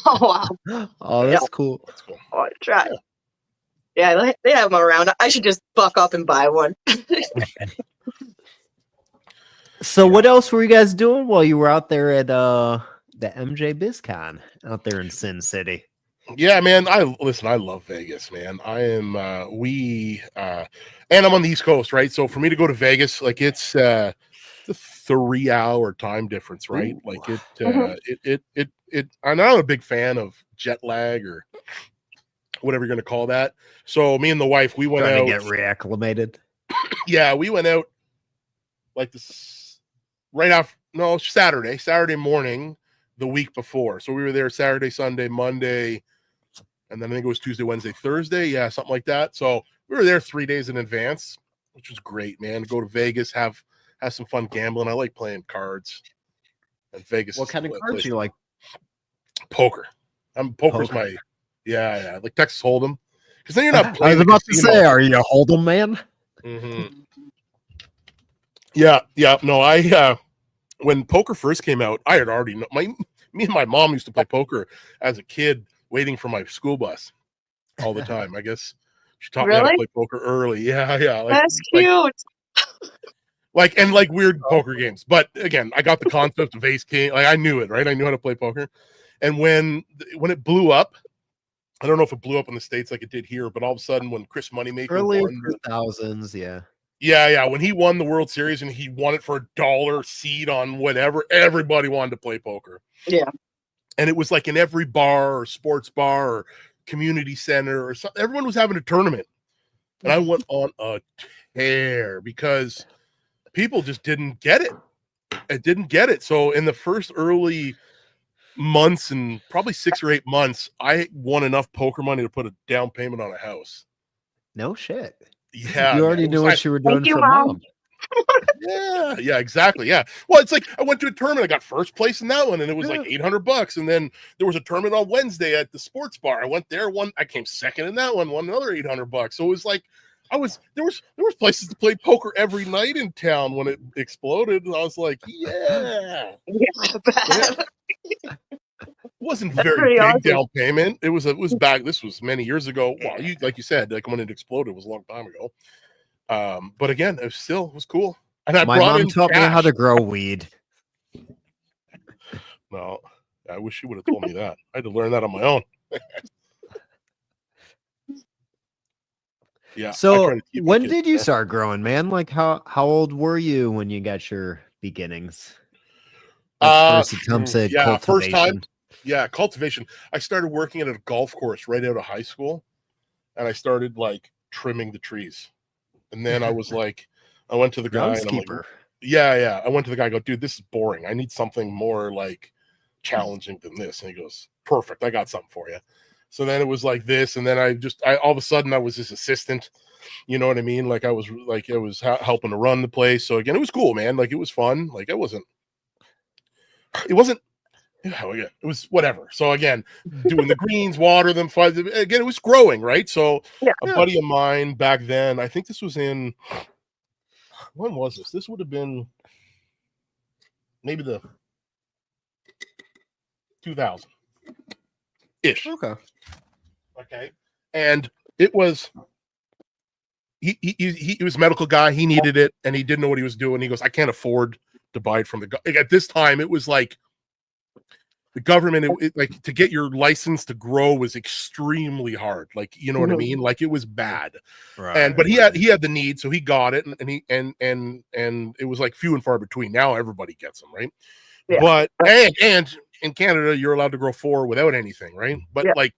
Speaker 4: Oh wow!
Speaker 3: Oh, that's cool.
Speaker 6: That's cool.
Speaker 4: Oh, I try. Yeah, they have them around. I should just buck up and buy one.
Speaker 3: So what else were you guys doing while you were out there at the MJ BizCon out there in Sin City?
Speaker 6: Yeah, man. I love Vegas, man. I am and I'm on the East Coast, right? So for me to go to Vegas, like it's a 3-hour time difference, right? Ooh. Like I'm not a big fan of jet lag or whatever you're gonna call that. So me and the wife, we went out
Speaker 3: to get reacclimated.
Speaker 6: Yeah, we went out like this right after Saturday morning the week before. So we were there Saturday, Sunday, Monday, and then I think it was Tuesday, Wednesday, Thursday. Yeah, something like that. So we were there 3 days in advance, which was great, man. Go to Vegas, have some fun gambling. I like playing cards. And Vegas.
Speaker 3: What kind of cards do you like?
Speaker 6: Poker. Poker's my like Texas Hold'em. Because then you're not playing.
Speaker 3: I was about to say, are you a Hold'em man?
Speaker 6: Mm-hmm. Yeah. No, when poker first came out, I had already me and my mom used to play poker as a kid, waiting for my school bus all the time. I guess she taught me how to play poker early. Yeah.
Speaker 4: That's cute.
Speaker 6: Like weird poker games. But again, I got the concept of ace king. Like I knew it, right? I knew how to play poker. And when it blew up, I don't know if it blew up in the States like it did here, but all of a sudden when Chris Moneymaker
Speaker 3: early 2000s,
Speaker 6: Yeah. When he won the World Series and he won it for $1 seed on whatever, everybody wanted to play poker.
Speaker 4: Yeah.
Speaker 6: And it was like in every bar or sports bar or community center or something. Everyone was having a tournament. And I went on a tear because people just didn't get it. It didn't get it. So in the first early months and probably 6 or 8 months, I won enough poker money to put a down payment on a house.
Speaker 3: No shit.
Speaker 6: Yeah,
Speaker 3: you already knew what you were doing for mom.
Speaker 6: Yeah, exactly. Yeah. Well, it's like I went to a tournament. I got first place in that one, and it was like $800. And then there was a tournament on Wednesday at the sports bar. I went there. I came second in that one. Won another $800. So it was like there was places to play poker every night in town when it exploded. And I was like, yeah. It wasn't very big awesome. Down payment. It was back. This was many years ago. Well, like you said, like when it exploded, it was a long time ago. But again, it was cool. And
Speaker 3: my mom taught me how to grow weed.
Speaker 6: No, I wish she would have told me that. I had to learn that on my own. Yeah.
Speaker 3: So when did you start growing, man? Like how old were you when you got your beginnings?
Speaker 6: First attempts at cultivation. First time. Yeah, cultivation. I started working at a golf course right out of high school, and I started like trimming the trees. And then I was like, I went to the guy and I'm like, yeah. I went to the guy, I go, dude, this is boring. I need something more like challenging than this. And he goes, perfect. I got something for you. So then it was like this. And then I all of a sudden I was his assistant. You know what I mean? Like I was helping to run the place. So again, it was cool, man. Like it was fun. Like it wasn't, it was whatever. So again, doing the greens, water them, again, it was growing, right? So a buddy of mine back then, I think this was when was this? This would have been maybe the 2000-ish. Okay. And it was he was a medical guy. He needed it and he didn't know what he was doing. He goes, I can't afford to buy it from at this time. It was like the government, like to get your license to grow was extremely hard. Like, you know what I mean? Like it was bad. Right. But he had the need, so he got it, and it was like few and far between. Now everybody gets them, right? Yeah. But and in Canada, you're allowed to grow 4 without anything, right? But like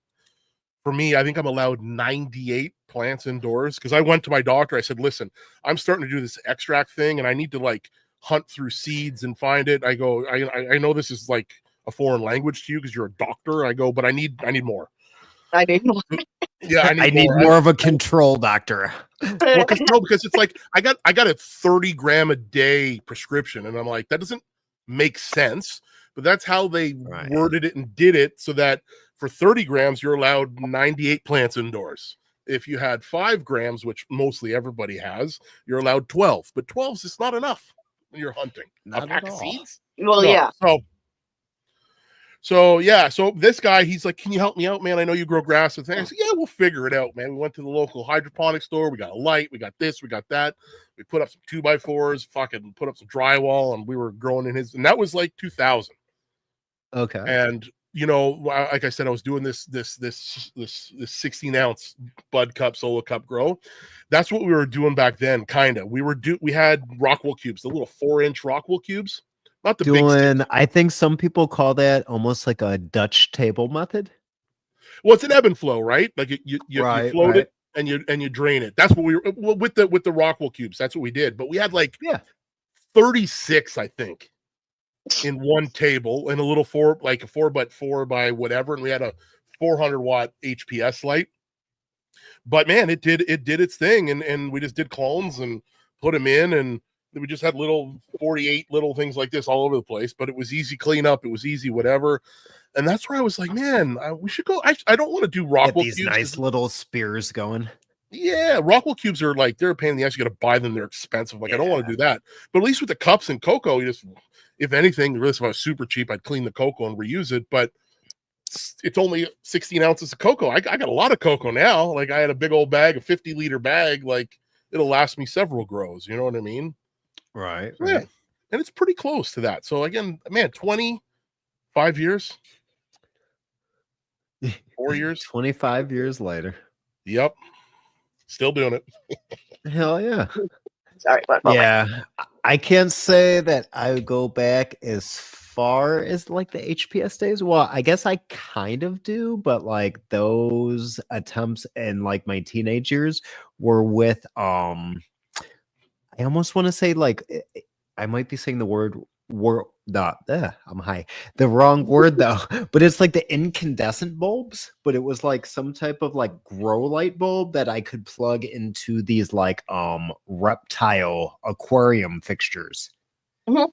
Speaker 6: for me, I think I'm allowed 98 plants indoors because I went to my doctor. I said, listen, I'm starting to do this extract thing, and I need to like hunt through seeds and find it. I go, I know this is like a foreign language to you because you're a doctor. I go, but I need more.
Speaker 4: I need more.
Speaker 6: Yeah,
Speaker 3: I need more of a control doctor.
Speaker 6: Well, because it's like I got a 30 gram a day prescription, and I'm like, that doesn't make sense. But that's how they worded it and did it, so that for 30 grams you're allowed 98 plants indoors. If you had 5 grams, which mostly everybody has, you're allowed 12. But 12 is not enough. when you're hunting.
Speaker 3: Not
Speaker 6: a pack
Speaker 3: at
Speaker 6: of
Speaker 3: all.
Speaker 6: seeds?
Speaker 4: Well,
Speaker 6: No.
Speaker 4: yeah.
Speaker 6: So this guy, he's like, can you help me out, man? I know you grow grass and things. I said, yeah, we'll figure it out, man. We went to the local hydroponic store. We got a light. We got this. We got that. We put up some 2x4s, fucking put up some drywall, and we were growing in his. And that was like 2000.
Speaker 3: Okay.
Speaker 6: And you know, like I said, I was doing this 16-ounce bud cup, solo cup grow. That's what we were doing back then, kind of. We had Rockwell cubes, the little 4-inch Rockwell cubes. Not the big.
Speaker 3: I think some people call that almost like a Dutch table method.
Speaker 6: Well, it's an ebb and flow, right? Like you float it and you drain it. That's what we were with the Rockwell cubes. That's what we did. But we had like 36, I think, in one table, and a little 4x4 by whatever, and we had a 400-watt HPS light. But man, it did its thing, and we just did clones and put them in, and we just had little 48 little things like this all over the place. But it was easy cleanup. It was easy whatever. And that's where I was like, man, we should go. I don't want to do Rockwell
Speaker 3: Get these
Speaker 6: cubes.
Speaker 3: nice little spears going.
Speaker 6: Yeah, Rockwell cubes are like, they're a pain in the ass. You got to buy them. They're expensive. Like, I don't want to do that. But at least with the cups and cocoa, you just, if anything, really, if I was super cheap, I'd clean the cocoa and reuse it. But it's only 16 ounces of cocoa. I got a lot of cocoa now. Like, I had a big old bag, a 50-liter bag. Like, it'll last me several grows. You know what I mean?
Speaker 3: Right.
Speaker 6: Yeah. And it's pretty close to that. So again, man, 25 years, 4 years,
Speaker 3: 25 years later.
Speaker 6: Yep. Still doing it.
Speaker 3: Hell yeah.
Speaker 4: Sorry.
Speaker 3: Yeah. I can't say that I would go back as far as like the HPS days. Well, I guess I kind of do, but like those attempts in like my teenage years were with I almost want to say like I might be saying the I'm high. The wrong word though, but it's like the incandescent bulbs, but it was like some type of like grow light bulb that I could plug into these like reptile aquarium fixtures.
Speaker 4: Mm-hmm.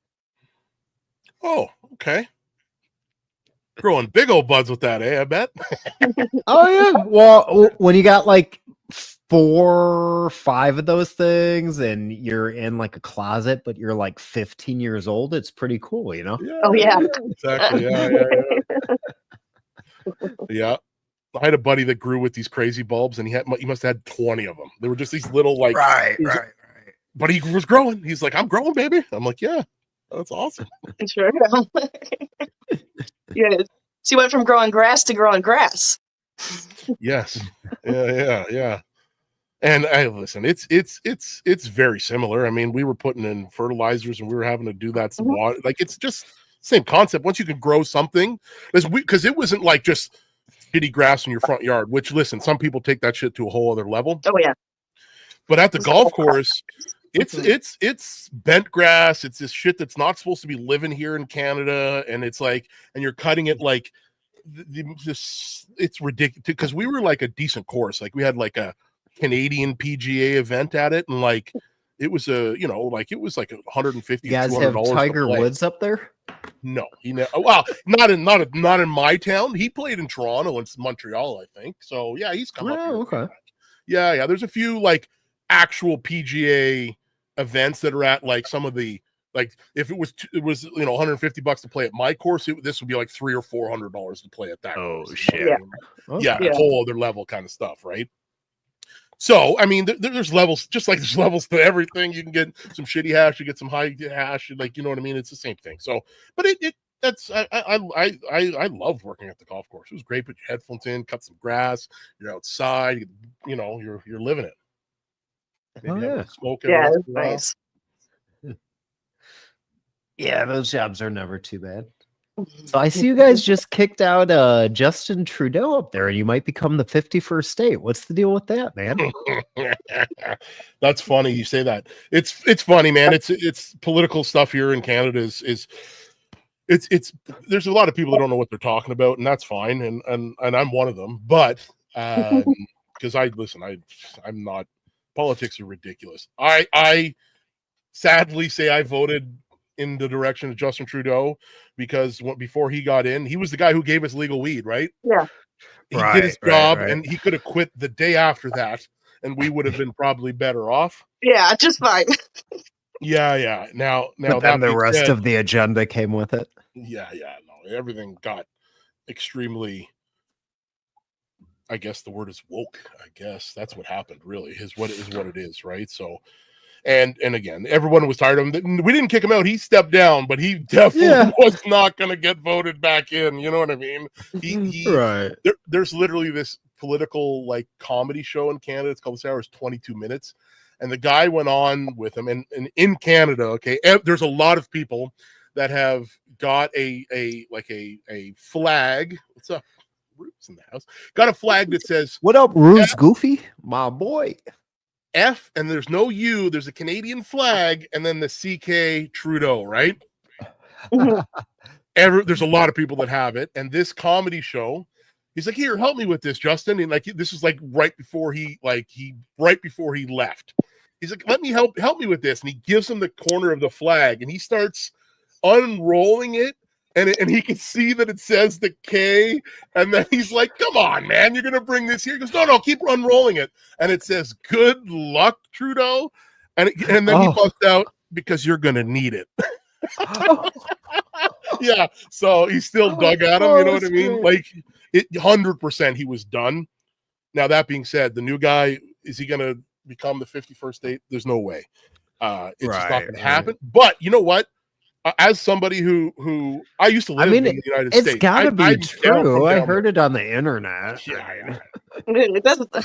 Speaker 6: Oh, okay. Growing big old buds with that, I bet.
Speaker 3: Oh yeah. Well, when you got like 4 or 5 of those things and you're in like a closet, but you're like 15 years old, it's pretty cool, you know?
Speaker 4: Oh yeah.
Speaker 6: Exactly. Yeah. I had a buddy that grew with these crazy bulbs, and he must have had 20 of them. They were just these little like
Speaker 3: Right.
Speaker 6: But he was growing. He's like, I'm growing, baby. I'm like, yeah, that's awesome.
Speaker 4: Sure. Yeah. So you went from growing grass to growing grass.
Speaker 6: Yes. Yeah. And listen, it's very similar. I mean, we were putting in fertilizers, and we were having to do that some water. Like, it's just same concept. Once you can grow something, because it wasn't like just shitty grass in your front yard. Which, listen, some people take that shit to a whole other level.
Speaker 4: Oh yeah.
Speaker 6: But at the golf course, it's bent grass. It's this shit that's not supposed to be living here in Canada, and it's like, and you're cutting it like it's ridiculous, because we were like a decent course. Like, we had like a Canadian PGA event at it, and like it was it was like $150.
Speaker 3: You guys have Tiger Woods up there?
Speaker 6: No, well, not in my town. He played in Toronto and Montreal, I think. So yeah, he's come up here.
Speaker 3: Okay.
Speaker 6: Yeah. There's a few like actual PGA events that are at like some of the, like, if it was $150 to play at my course, this would be like $300 or $400 to play at that.
Speaker 3: Oh
Speaker 6: course.
Speaker 3: shit.
Speaker 6: Yeah, a whole other level kind of stuff, right? So, I mean, there's levels, just like there's levels to everything. You can get some shitty hash, you get some high hash, like, you know what I mean? It's the same thing. So, but I love working at the golf course. It was great. Put your headphones in, cut some grass. You're outside. You're living it. Maybe smoking.
Speaker 4: Yeah, it's nice.
Speaker 3: Yeah, those jobs are never too bad. So I see you guys just kicked out Justin Trudeau up there, and you might become the 51st state. What's the deal with that, man?
Speaker 6: That's funny you say that. It's funny, man. It's political stuff here in Canada is there's a lot of people that don't know what they're talking about, and that's fine, and I'm one of them. But because I'm not, politics are ridiculous. I sadly say I voted in the direction of Justin Trudeau, because before he got in, he was the guy who gave us legal weed, right?
Speaker 4: Yeah.
Speaker 6: He did his job, and he could have quit the day after that, and we would have been probably better off.
Speaker 4: Yeah, just fine.
Speaker 6: Yeah. Now
Speaker 3: But
Speaker 6: that
Speaker 3: then the
Speaker 6: being
Speaker 3: rest
Speaker 6: said,
Speaker 3: of the agenda came with it.
Speaker 6: yeah. No, everything got extremely. I guess the word is woke. I guess that's what happened. Really, is what it is, right? So, and again, everyone was tired of him. We didn't kick him out. He stepped down, but he definitely was not going to get voted back in. You know what I mean?
Speaker 3: Right.
Speaker 6: There's literally this political like comedy show in Canada. It's called This Hour is 22 Minutes, and the guy went on with him. And in Canada, okay, there's a lot of people that have got a flag. What's up? Roots in the house. Got a flag that says
Speaker 3: "What up, Roots Goofy, my boy."
Speaker 6: F, and there's no U. There's a Canadian flag, and then the CK Trudeau. Right? There's a lot of people that have it, and this comedy show. He's like, "Here, help me with this, Justin." And like, this is like right before he left. He's like, "Let me help me with this," and he gives him the corner of the flag, and he starts unrolling it. And he can see that it says the K, and then he's like, "Come on, man, you're gonna bring this here." He goes, "No, keep unrolling it," and it says, "Good luck, Trudeau," and then he busts out, "Because you're gonna need it." Yeah, so he still dug at him. You know what I mean? Like, 100%, he was done. Now that being said, the new guy, is he gonna become the 51st state? There's no way. It's just not gonna happen. But you know what? As somebody who I used to live in the United States,
Speaker 3: it's got to be true. I heard it on the internet.
Speaker 6: Yeah.
Speaker 4: It doesn't.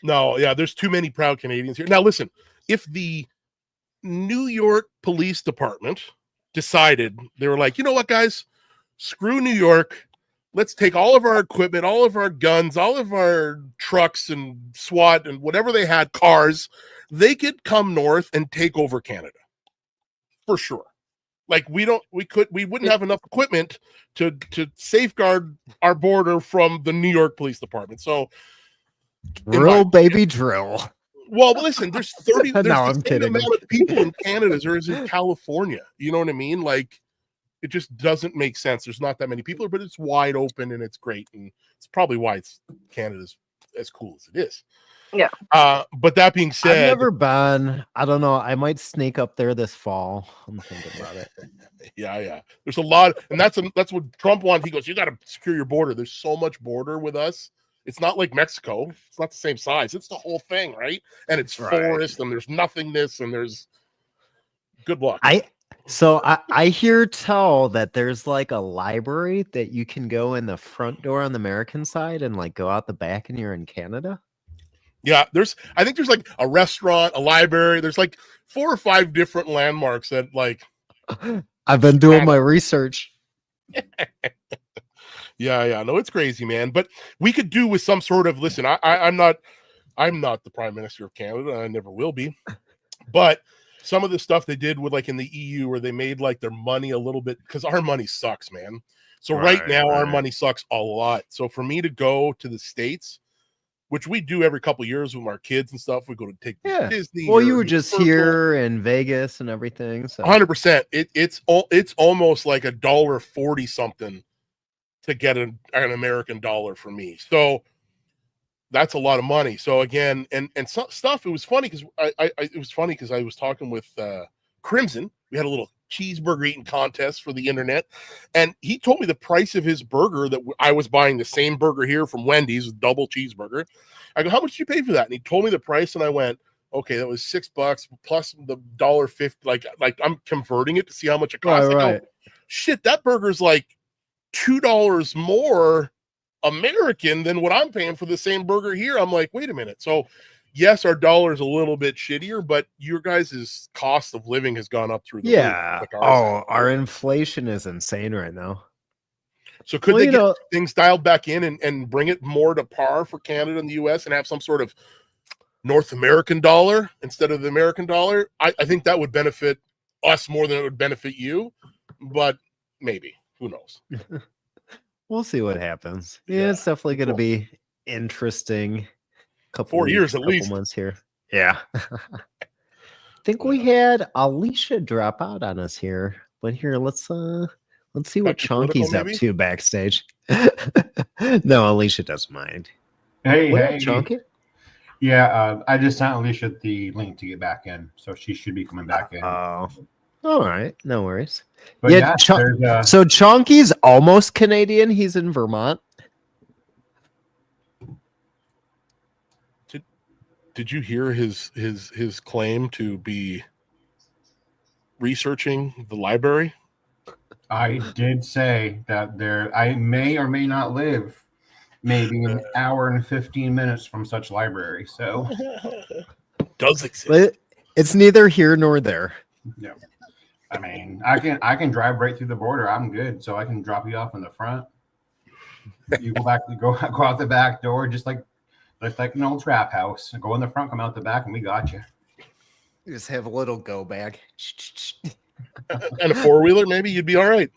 Speaker 6: No, yeah, there's too many proud Canadians here. Now, listen, if the New York Police Department decided, they were like, you know what, guys, screw New York. Let's take all of our equipment, all of our guns, all of our trucks and SWAT and whatever they had, cars, they could come north and take over Canada. For sure. Like we wouldn't have enough equipment to safeguard our border from the New York Police Department. So
Speaker 3: drill, baby, drill.
Speaker 6: Well, listen, there's
Speaker 3: I'm kidding.
Speaker 6: amount of people in Canada as there is in California. You know what I mean? Like, it just doesn't make sense. There's not that many people, but it's wide open and it's great. And it's probably why Canada's as cool as it is.
Speaker 4: Yeah.
Speaker 6: But that being said,
Speaker 3: I've never been. I don't know. I might sneak up there this fall. I'm thinking about it.
Speaker 6: Yeah. There's a lot, and that's what Trump wanted. He goes, "You got to secure your border." There's so much border with us. It's not like Mexico. It's not the same size. It's the whole thing, right? And it's forest, and there's nothingness, and there's good luck.
Speaker 3: I hear tell that there's like a library that you can go in the front door on the American side and like go out the back and you're in Canada.
Speaker 6: Yeah, I think there's like a restaurant, a library. There's like 4 or 5 different landmarks that like.
Speaker 3: I've been doing my research.
Speaker 6: Yeah. No, it's crazy, man. But we could do with some sort of, listen, I'm not the Prime Minister of Canada. I never will be. But some of the stuff they did with like in the EU where they made like their money a little bit, because our money sucks, man. So right now our money sucks a lot. So for me to go to the States, which we do every couple of years with our kids and stuff, we go to take Disney.
Speaker 3: Well, you were just here in Vegas and everything. So
Speaker 6: 100%. It's almost like $1.40 something to get an American dollar for me. So that's a lot of money. So again, and stuff. It was funny because I was talking with Crimson. We had a little cheeseburger eating contest for the internet, and he told me the price of his burger that I was buying the same burger here from Wendy's, double cheeseburger. I go, "How much did you pay for that?" And he told me the price, and I went, "Okay, that was $6 plus the $1.50." Like I'm converting it to see how much it costs.
Speaker 3: Right.
Speaker 6: Shit, that burger's like $2 more American than what I'm paying for the same burger here. I'm like, wait a minute. So yes, our dollar is a little bit shittier, but your guys' cost of living has gone up through the roof. Like
Speaker 3: our inflation is insane right now.
Speaker 6: So could they get things dialed back in and bring it more to par for Canada and the US and have some sort of North American dollar instead of the American dollar? I think that would benefit us more than it would benefit you, but maybe. Who knows?
Speaker 3: We'll see what happens. Yeah, it's definitely going to be interesting. Couple
Speaker 6: 4 years at least.
Speaker 3: Months here. Yeah. I think we had Alicia drop out on us here, but here let's see what Chonky's up to backstage. No, Alicia doesn't mind.
Speaker 7: Hey,
Speaker 3: Chonky?
Speaker 7: Yeah, I just sent Alicia the link to get back in, so she should be coming back in.
Speaker 3: Oh, all right, no worries.
Speaker 7: But yeah, there's
Speaker 3: so Chonky's almost Canadian. He's in Vermont.
Speaker 6: Did you hear his claim to be researching the library?
Speaker 7: I did say that I may or may not live maybe an hour and 15 minutes from such library. So
Speaker 6: does exist.
Speaker 3: But it's neither here nor there.
Speaker 7: Yeah. I mean, I can drive right through the border. I'm good. So I can drop you off in the front. You go out the back door, just like an old trap house. Go in the front, come out the back, and we got you.
Speaker 3: You just have a little go bag.
Speaker 6: And a 4-wheeler, maybe you'd be all right.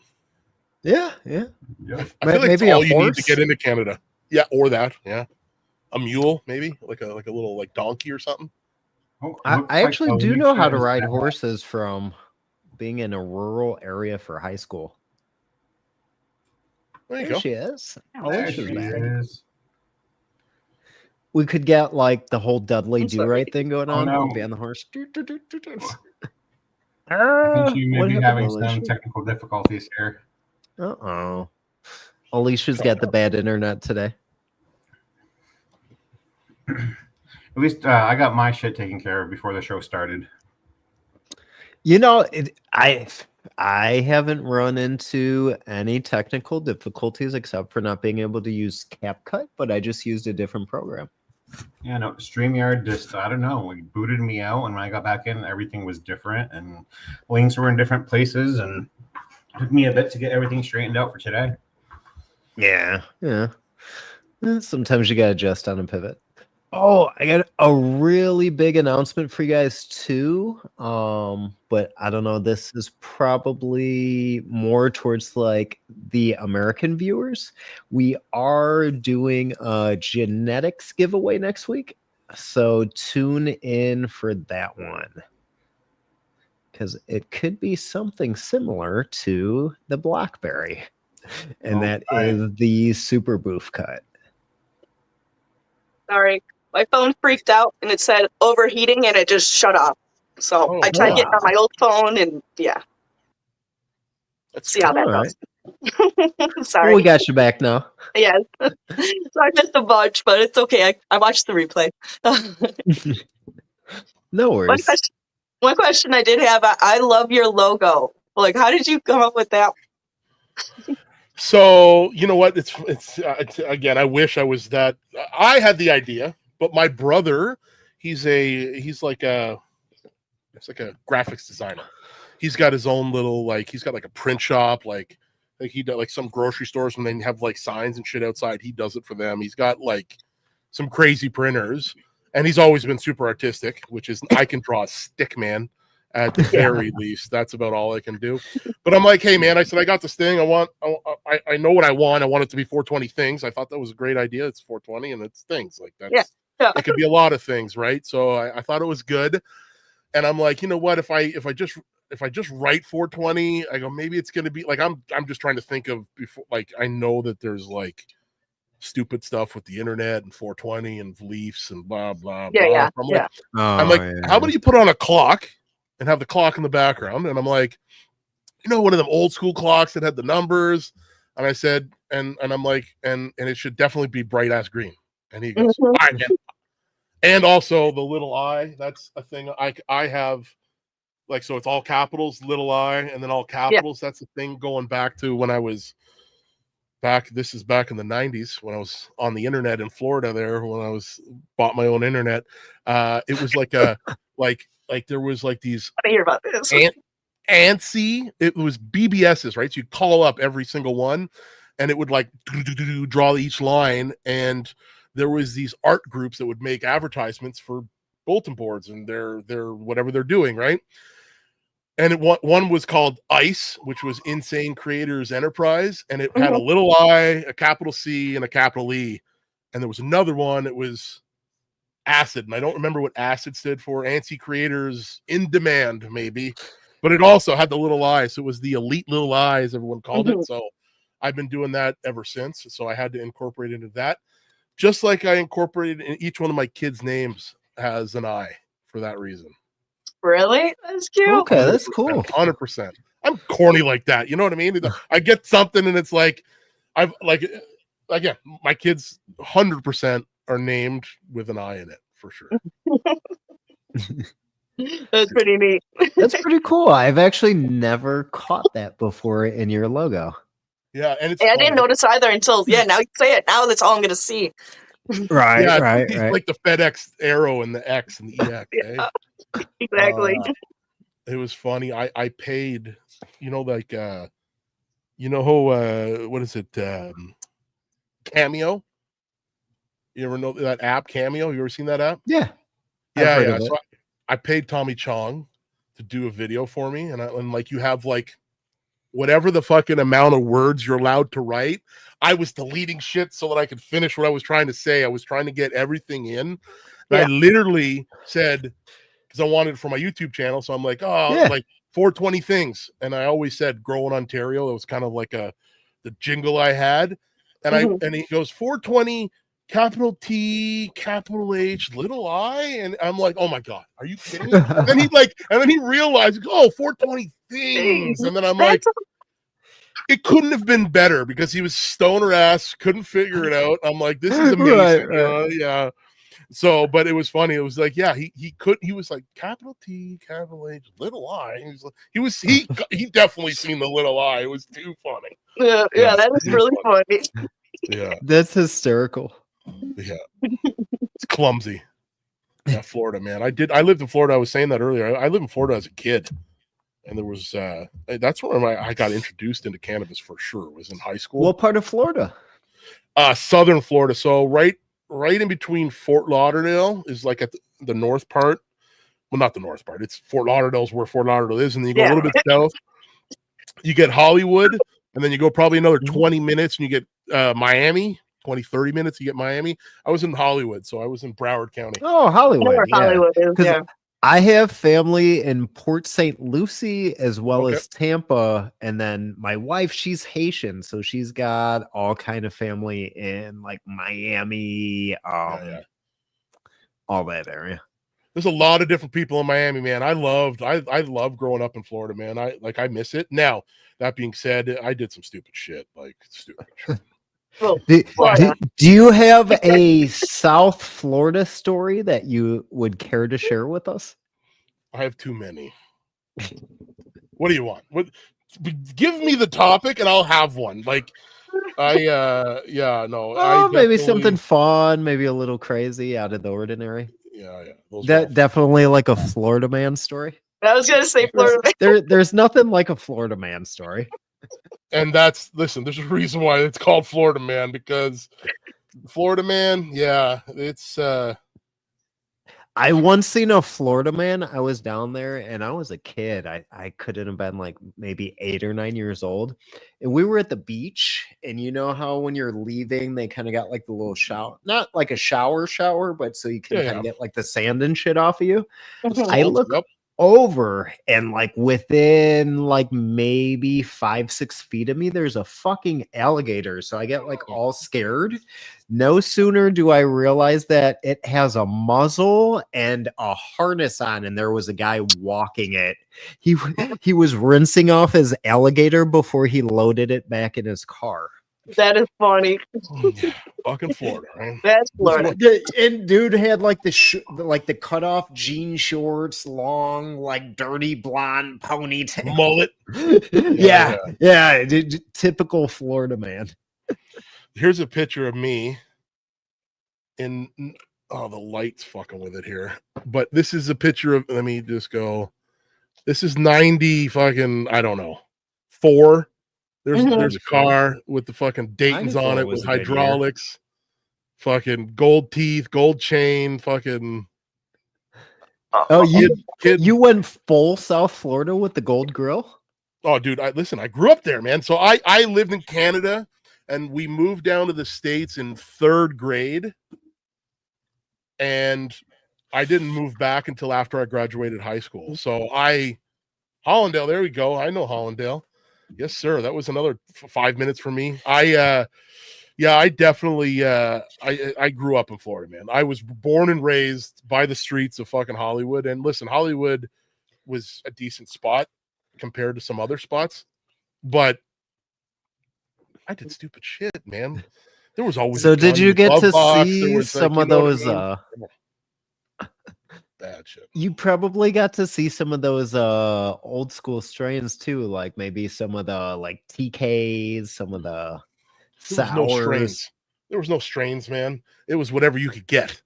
Speaker 3: Yeah.
Speaker 6: I feel like
Speaker 3: maybe
Speaker 6: that's all
Speaker 3: a
Speaker 6: you
Speaker 3: horse?
Speaker 6: need to get into Canada. Yeah, or that. Yeah, a mule, maybe like a little like donkey or something.
Speaker 7: Oh,
Speaker 3: I actually do know how to ride horses from being in a rural area for high school.
Speaker 6: There you
Speaker 3: There
Speaker 6: go.
Speaker 3: she is.
Speaker 7: There she is.
Speaker 3: We could get like the whole Dudley
Speaker 4: I'm
Speaker 3: Do
Speaker 4: sorry.
Speaker 3: Right thing going on.
Speaker 7: no.
Speaker 3: I'll be on the horse.
Speaker 7: I think you may
Speaker 3: What
Speaker 7: be
Speaker 3: happened,
Speaker 7: having some
Speaker 3: Alicia?
Speaker 7: technical difficulties here.
Speaker 3: Uh-oh. Alicia's got the bad internet today.
Speaker 7: At least I got my shit taken care of before the show started.
Speaker 3: You know, I haven't run into any technical difficulties except for not being able to use CapCut, but I just used a different program.
Speaker 7: Yeah, no, StreamYard just, I don't know, it booted me out, and when I got back in, everything was different, and links were in different places, and it took me a bit to get everything straightened out for today.
Speaker 3: Yeah. Sometimes you gotta adjust on a pivot. Oh, I got a really big announcement for you guys too. But I don't know. This is probably more towards like the American viewers. We are doing a genetics giveaway next week, so tune in for that one because it could be something similar to the Blackberry, and that is the Super Boof cut.
Speaker 4: Sorry, my phone freaked out and it said overheating and it just shut off. So I tried getting on my old phone and yeah. Let's see how that goes. Sorry.
Speaker 3: Well, we got you back now.
Speaker 4: Yeah. So I missed a bunch, but it's okay. I watched the replay.
Speaker 3: No worries.
Speaker 4: One question I did have, I love your logo. Like, how did you come up with that?
Speaker 6: So you know what? It's again. I wish I was that. I had the idea, but my brother, he's like a graphics designer. He's got his own little he's got like a print shop, like he does like some grocery stores when they have like signs and shit outside. He does it for them. He's got like some crazy printers, and he's always been super artistic, which is I can draw a stick man. At the very least, that's about all I can do. But I'm like, hey man, I said I got this thing. I know what I want. I want it to be 420 things. I thought that was a great idea. It's 420 and it's things like that. Yeah. It could be a lot of things, right? So I thought it was good. And I'm like, you know what? If I just write 420, I go maybe it's gonna be like I'm just trying to think of before. Like I know that there's like stupid stuff with the internet and 420 and Leafs and blah blah blah.
Speaker 4: Yeah.
Speaker 6: I'm like, how about you put on a clock? And have the clock in the background. And I'm like, you know, one of them old school clocks that had the numbers. And I said, and I'm like, and it should definitely be bright ass green. And he goes, all right, man. And also the little I, that's a thing I have, like, so it's all capitals, little I, and then all capitals. Yeah. That's a thing going back to when I was this is back in the 90s when I was on the internet in Florida there, when I bought my own internet. It was like a, like there was like these
Speaker 4: I hear about this.
Speaker 6: ANSI, it was BBSs, right? So you'd call up every single one and it would like draw each line. And there was these art groups that would make advertisements for bulletin boards and their whatever they're doing, right? And one was called ICE, which was Insane Creators Enterprise, and it had a little I, a capital C, and a capital E. And there was another one, it was ACID, and I don't remember what ACID stood for. ANSI Creators in Demand, maybe, but it also had the little I, so it was the elite little I, as everyone called it. So I've been doing that ever since. So I had to incorporate into that. just like I incorporated in each one of my kids' names has an I for that reason.
Speaker 4: Really? That's cute.
Speaker 3: Okay, that's cool.
Speaker 6: 100%. I'm corny like that. You know what I mean? I get something and it's like, I've like, again, my kids 100% are named with an I in it for sure.
Speaker 4: That's pretty neat.
Speaker 3: That's pretty cool. I've actually never caught that before in your logo.
Speaker 6: Yeah, and
Speaker 4: I didn't notice either until now you say it. Now that's all I'm gonna see.
Speaker 3: Right,
Speaker 6: yeah,
Speaker 3: right.
Speaker 6: Like the FedEx arrow and the X and the EX.
Speaker 4: Yeah, exactly.
Speaker 6: It was funny. I paid, like what is it? Cameo. You ever know that app Cameo? You ever seen that app?
Speaker 3: Yeah.
Speaker 6: Yeah. So I paid Tommy Chong to do a video for me, and like you have like whatever the fucking amount of words you're allowed to write. I was deleting shit so that I could finish what I was trying to say. I was trying to get everything in. And I literally said, because I wanted it for my YouTube channel, so I'm like, like 420 things. And I always said grow in Ontario. It was kind of like the jingle I had. And and he goes, 420 capital T, capital H, little I, and I'm like, oh my god, are you kidding me? And then he realized, 420 things, and then I'm like, it couldn't have been better because he was stoner ass, couldn't figure it out. I'm like, this is amazing. Right. Yeah. So, but it was funny. It was like, he was like capital T, capital H, little I. He definitely seen the little I. It was too funny.
Speaker 4: Yeah, that is really funny.
Speaker 6: Yeah,
Speaker 3: that's hysterical.
Speaker 6: Yeah, it's clumsy. Yeah, Florida, man. I lived in Florida. I was saying that earlier. I lived in Florida as a kid, and there was that's where I got introduced into cannabis for sure. Was in high school.
Speaker 3: What part of Florida?
Speaker 6: Southern Florida. So right in between Fort Lauderdale is like at the north part. Well, not the north part. It's Fort Lauderdale's where Fort Lauderdale is, and then you go a little bit south. You get Hollywood, and then you go probably another 20 minutes, and you get Miami. 20, 30 minutes, you get Miami. I was in Hollywood, so I was in Broward County.
Speaker 3: Oh, Hollywood.
Speaker 4: Hollywood is, yeah.
Speaker 3: I have family in Port St. Lucie as well as Tampa, and then my wife, she's Haitian, so she's got all kind of family in like Miami, all that area.
Speaker 6: There's a lot of different people in Miami, man. I love growing up in Florida, man. I miss it. Now, that being said, I did some stupid shit, like stupid shit.
Speaker 3: Do you have a South Florida story that you would care to share with us?
Speaker 6: I have too many. What do you want? Give me the topic and I'll have one. Like
Speaker 3: maybe something fun, maybe a little crazy, out of the ordinary.
Speaker 6: Yeah.
Speaker 3: That definitely like a Florida man story.
Speaker 4: I was gonna say Florida man.
Speaker 3: There's nothing like a Florida man story.
Speaker 6: And there's a reason why it's called Florida Man, because Florida Man, it's
Speaker 3: I once seen a Florida man. I was down there and I was a kid. I couldn't have been like maybe 8 or 9 years old. And we were at the beach, and you know how when you're leaving, they kind of got like the little shower, not like a shower, but so you can kind of get like the sand and shit off of you. I look over, and like within like maybe 5-6 feet of me, there's a fucking alligator. So I get like all scared. No sooner do I realize that it has a muzzle and a harness on, and there was a guy walking it. He was rinsing off his alligator before he loaded it back in his car.
Speaker 4: That is funny.
Speaker 6: Fucking Florida, right?
Speaker 4: That's Florida.
Speaker 3: And dude had like the cut off jean shorts, long, like dirty blonde ponytail,
Speaker 6: mullet.
Speaker 3: Yeah. Typical Florida man.
Speaker 6: Here's a picture of me in the light's fucking with it here. But this is a picture of, let me just go. This is 90 fucking, I don't know, 4. There's a car with the fucking Dayton's on it with hydraulics, fucking gold teeth, gold chain, fucking.
Speaker 3: Oh, you went full South Florida with the gold grill?
Speaker 6: Oh, dude, I grew up there, man. So I lived in Canada, and we moved down to the States in 3rd grade, and I didn't move back until after I graduated high school. So Hollandale, there we go. I know Hollandale. Yes, sir. That was another 5 minutes for me. Yeah, I definitely I grew up in Florida, man. I was born and raised by the streets of fucking Hollywood. And listen, Hollywood was a decent spot compared to some other spots, but I did stupid shit, man. There was always
Speaker 3: So
Speaker 6: a gun
Speaker 3: did
Speaker 6: in
Speaker 3: you
Speaker 6: the
Speaker 3: get
Speaker 6: glove
Speaker 3: to
Speaker 6: box. There
Speaker 3: see
Speaker 6: was like,
Speaker 3: some
Speaker 6: you
Speaker 3: of
Speaker 6: know what I
Speaker 3: those
Speaker 6: mean? Bad shit.
Speaker 3: you probably got to see some of those old school strains too, like maybe some of the like TKs, some of the
Speaker 6: There was no
Speaker 3: sours.
Speaker 6: strains. There was no strains, man. It was whatever you could get,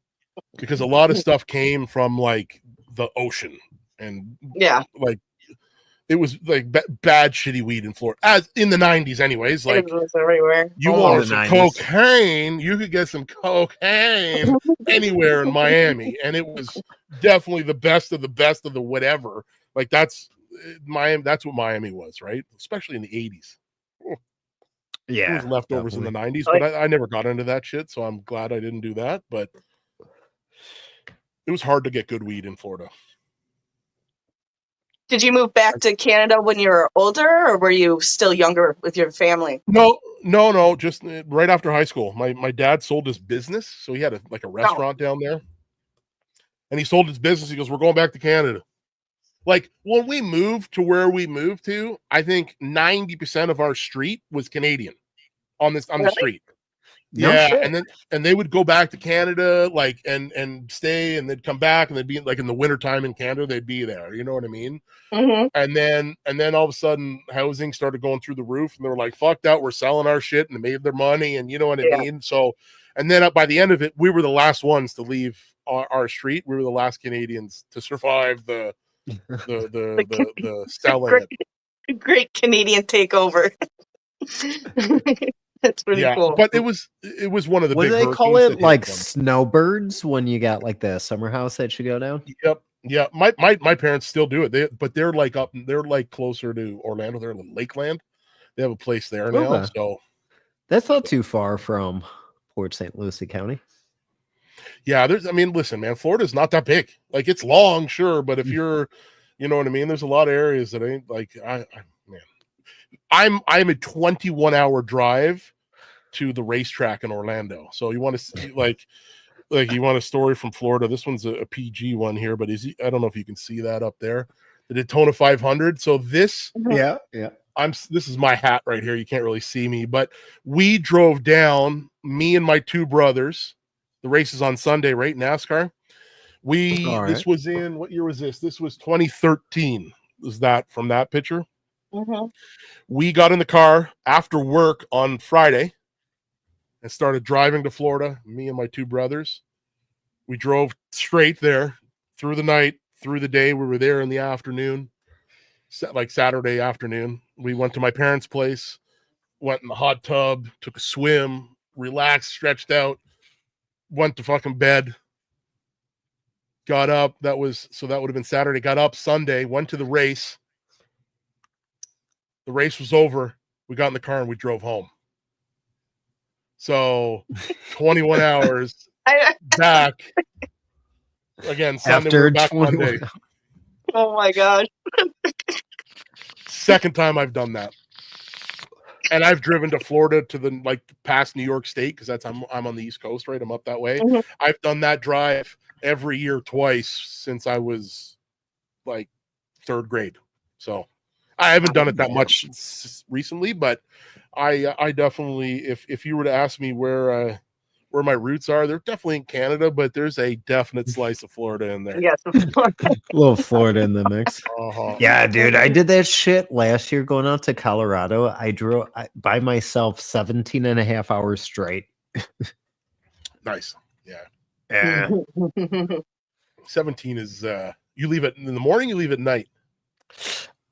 Speaker 6: because a lot of stuff came from like the ocean, and
Speaker 4: Yeah.
Speaker 6: like it was like bad shitty weed in Florida, as in the 90s anyways. Like,
Speaker 4: It was everywhere.
Speaker 6: you
Speaker 3: In
Speaker 6: wanted
Speaker 3: the
Speaker 6: some
Speaker 3: 90s.
Speaker 6: cocaine, you could get some cocaine anywhere in Miami, and it was definitely the best of the whatever. Like, that's Miami. That's what Miami was, right? Especially in the 80s. There
Speaker 3: Yeah,
Speaker 6: was leftovers
Speaker 3: definitely.
Speaker 6: in the 90s,
Speaker 4: Oh,
Speaker 6: but I never got into that shit, so I'm glad I didn't do that. But it was hard to get good weed in Florida.
Speaker 4: Did you move back to Canada when you were older, or were you still younger with your family?
Speaker 6: No. Just right after high school. My dad sold his business, so he had a restaurant down there, and he sold his business. He goes, "We're going back to Canada." Like, when we moved to where we moved to, I think 90% of our street was Canadian on the
Speaker 4: Really?
Speaker 6: street.
Speaker 3: No
Speaker 6: Yeah,
Speaker 3: shit.
Speaker 6: and they would go back to Canada, like, and stay, and they'd come back, and they'd be like in the wintertime in Canada, they'd be there. You know what I mean?
Speaker 4: Mm-hmm.
Speaker 6: And then all of a sudden housing started going through the roof, and they were like, "Fuck that, we're selling our shit," and they made their money, and you know what I
Speaker 4: Yeah.
Speaker 6: mean? So, and then by the end of it, we were the last ones to leave our street. We were the last Canadians to survive the selling
Speaker 4: Great,
Speaker 6: it.
Speaker 4: great Canadian takeover. That's pretty
Speaker 6: Yeah,
Speaker 4: cool.
Speaker 6: but it was one of the
Speaker 3: What
Speaker 6: big
Speaker 3: do they call
Speaker 6: hurricanes
Speaker 3: it?
Speaker 6: that
Speaker 3: Like
Speaker 6: hit them.
Speaker 3: snowbirds when you got like the summer house that you go down?
Speaker 6: Yep. Yeah, my parents still do it. They're like closer to Orlando. They're in Lakeland. They have a place there now.
Speaker 3: Okay.
Speaker 6: So
Speaker 3: That's not too far from Port St. Lucie County.
Speaker 6: yeah, listen, man, Florida's not that big. Like, it's long, sure, but if you're, you know what I mean, there's a lot of areas that ain't like man. I'm a 21-hour drive to the racetrack in Orlando. So you want to see like you want a story from Florida. This one's a PG one here, but I don't know if you can see that up there. The Daytona 500. So this
Speaker 3: Yeah.
Speaker 6: this is my hat right here. You can't really see me, but we drove down, me and my two brothers. The race is on Sunday, right? NASCAR. This was in, what year was this? This was 2013. Was that from that picture?
Speaker 4: Mm-hmm.
Speaker 6: We got in the car after work on Friday and started driving to Florida, me and my two brothers. We drove straight there through the night, through the day. We were there in the afternoon, like Saturday afternoon. We went to my parents' place, went in the hot tub, took a swim, relaxed, stretched out, went to fucking bed, got up. That would have been Saturday. Got up Sunday, went to the race. The race was over. We got in the car and we drove home. So 21 hours back. Again, Sunday,
Speaker 3: After
Speaker 6: we're back
Speaker 3: 21
Speaker 6: Monday.
Speaker 4: Oh my gosh.
Speaker 6: Second time I've done that. And I've driven to Florida to the past New York State, because I'm on the East Coast, right? I'm up that way.
Speaker 4: Mm-hmm.
Speaker 6: I've done that drive every year twice since I was like third grade. So I haven't done it that much recently, but I definitely, if you were to ask me where my roots are, they're definitely in Canada, but there's a definite slice of Florida in there.
Speaker 4: Yes.
Speaker 3: A little Florida in the mix.
Speaker 6: Uh-huh.
Speaker 3: Yeah, dude, I did that shit last year going out to Colorado. I drove by myself 17 and a half hours straight.
Speaker 6: Nice. Yeah.
Speaker 3: Yeah.
Speaker 6: 17 is you leave it in the morning, you leave at night.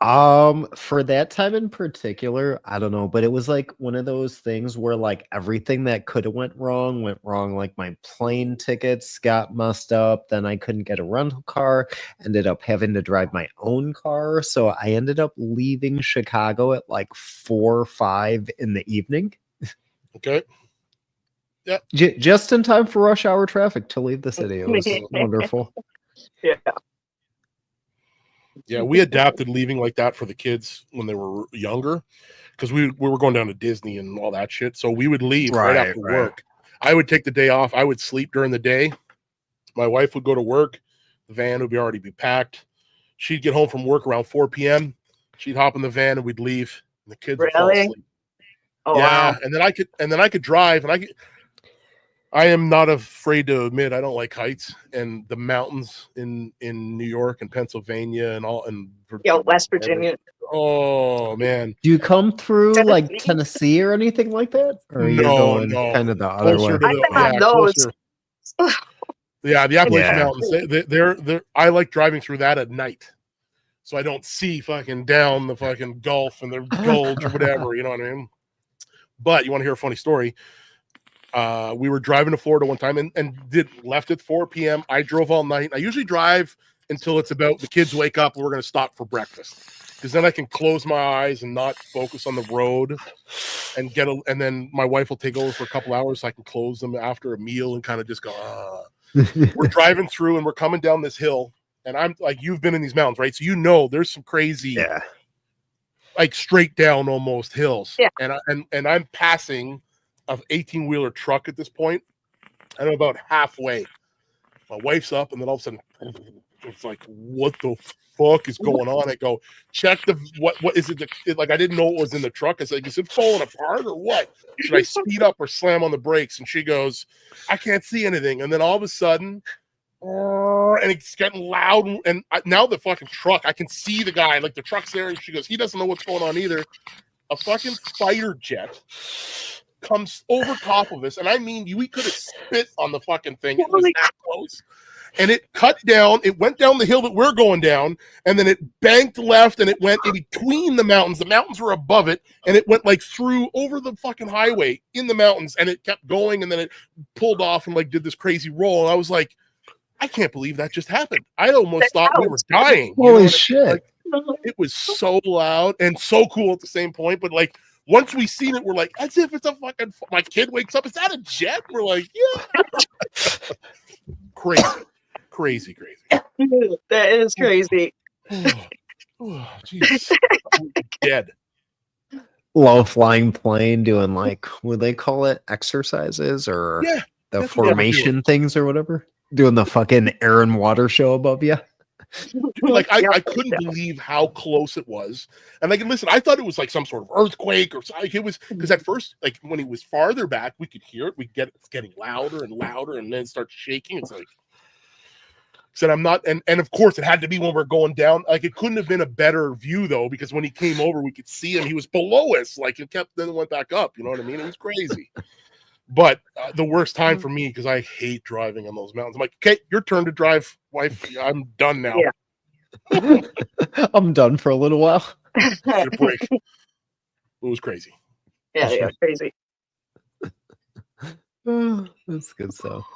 Speaker 3: For that time in particular, I don't know, but it was like one of those things where like everything that could have went wrong. Like my plane tickets got messed up, then I couldn't get a rental car, ended up having to drive my own car. So I ended up leaving Chicago at like 4 or 5 in the evening.
Speaker 6: Okay. Yeah.
Speaker 3: Just in time for rush hour traffic to leave the city. It was wonderful.
Speaker 4: Yeah.
Speaker 6: Yeah, we adapted leaving like that for the kids when they were younger, because we were going down to Disney and all that shit. So we would leave right after
Speaker 3: Right.
Speaker 6: work. I would take the day off. I would sleep during the day. My wife would go to work. The van would already be packed. She'd get home from work around 4 p.m. She'd hop in the van and we'd leave. And the kids would fall
Speaker 4: Really?
Speaker 6: asleep.
Speaker 4: Oh
Speaker 6: Yeah,
Speaker 4: wow.
Speaker 6: and then I could drive, and I am not afraid to admit I don't like heights, and the mountains in New York and Pennsylvania and all and
Speaker 4: Yeah, West Virginia.
Speaker 6: Oh man,
Speaker 3: Do you come through like
Speaker 4: Tennessee?
Speaker 3: Tennessee or anything like that? Or you're
Speaker 6: no,
Speaker 3: going
Speaker 6: no,
Speaker 3: kind of the other
Speaker 6: closer
Speaker 3: way?
Speaker 6: to
Speaker 4: I've been on those.
Speaker 6: closer. Yeah, the Appalachian
Speaker 3: Yeah.
Speaker 6: Mountains. They're. I like driving through that at night, so I don't see fucking down the fucking Gulf and the Gulch or whatever. You know what I mean? But you want to hear a funny story? We were driving to Florida one time and left at 4 p.m. I drove all night. I usually drive until it's about the kids wake up and we're going to stop for breakfast, because then I can close my eyes and not focus on the road and and then my wife will take over for a couple hours so I can close them after a meal and kind of just go, We're driving through and we're coming down this hill, and I'm like, you've been in these mountains, right? So there's some crazy like straight down almost hills.
Speaker 4: Yeah.
Speaker 6: And I'm passing an 18-wheeler truck at this point. And I'm about halfway. My wife's up, and then all of a sudden it's like, what the fuck is going on? I go, check what is it? Like, I didn't know what was in the truck. I said, is it falling apart or what? Should I speed up or slam on the brakes? And she goes, I can't see anything. And then all of a sudden, and it's getting loud, and now the fucking truck, I can see the guy, like the truck's there, and she goes, he doesn't know what's going on either. A fucking fighter jet comes over top of us, and I mean, we could have spit on the fucking thing. It was that close, and it cut down. It went down the hill that we're going down, and then it banked left, and it went in between the mountains. The mountains were above it, and it went like through over the fucking highway in the mountains, and it kept going, and then it pulled off and like did this crazy roll. And I was like, I can't believe that just happened. I almost thought we were dying.
Speaker 3: Holy shit.
Speaker 6: Like, it was so loud and so cool at the same point. But like, once we seen it, we're like, as if it's a fucking, my kid wakes up, is that a jet? We're like, yeah. Crazy.
Speaker 4: That is crazy.
Speaker 6: Oh, jeez. Dead.
Speaker 3: Low flying plane doing like, what they call it, exercises or
Speaker 6: Yeah,
Speaker 3: the
Speaker 6: that's what I'm
Speaker 3: formation things or whatever? Doing the fucking air and water show above you.
Speaker 6: Like, I couldn't believe how close it was. And like, listen, I thought it was like some sort of earthquake or something. It was, because at first, like when he was farther back, we could hear it. It's getting louder and louder, and then it starts shaking. It's like, said I'm not, and of course it had to be when we're going down. Like, it couldn't have been a better view though, because when he came over, we could see him. He was below us. Like, it kept, then went back up. You know what I mean? It was crazy. But the worst time for me, because I hate driving on those mountains. I'm like, okay, your turn to drive, wife. I'm done now.
Speaker 4: Yeah.
Speaker 3: I'm done for a little while.
Speaker 6: Get a break. It was crazy.
Speaker 4: Yeah, crazy.
Speaker 3: That's good stuff.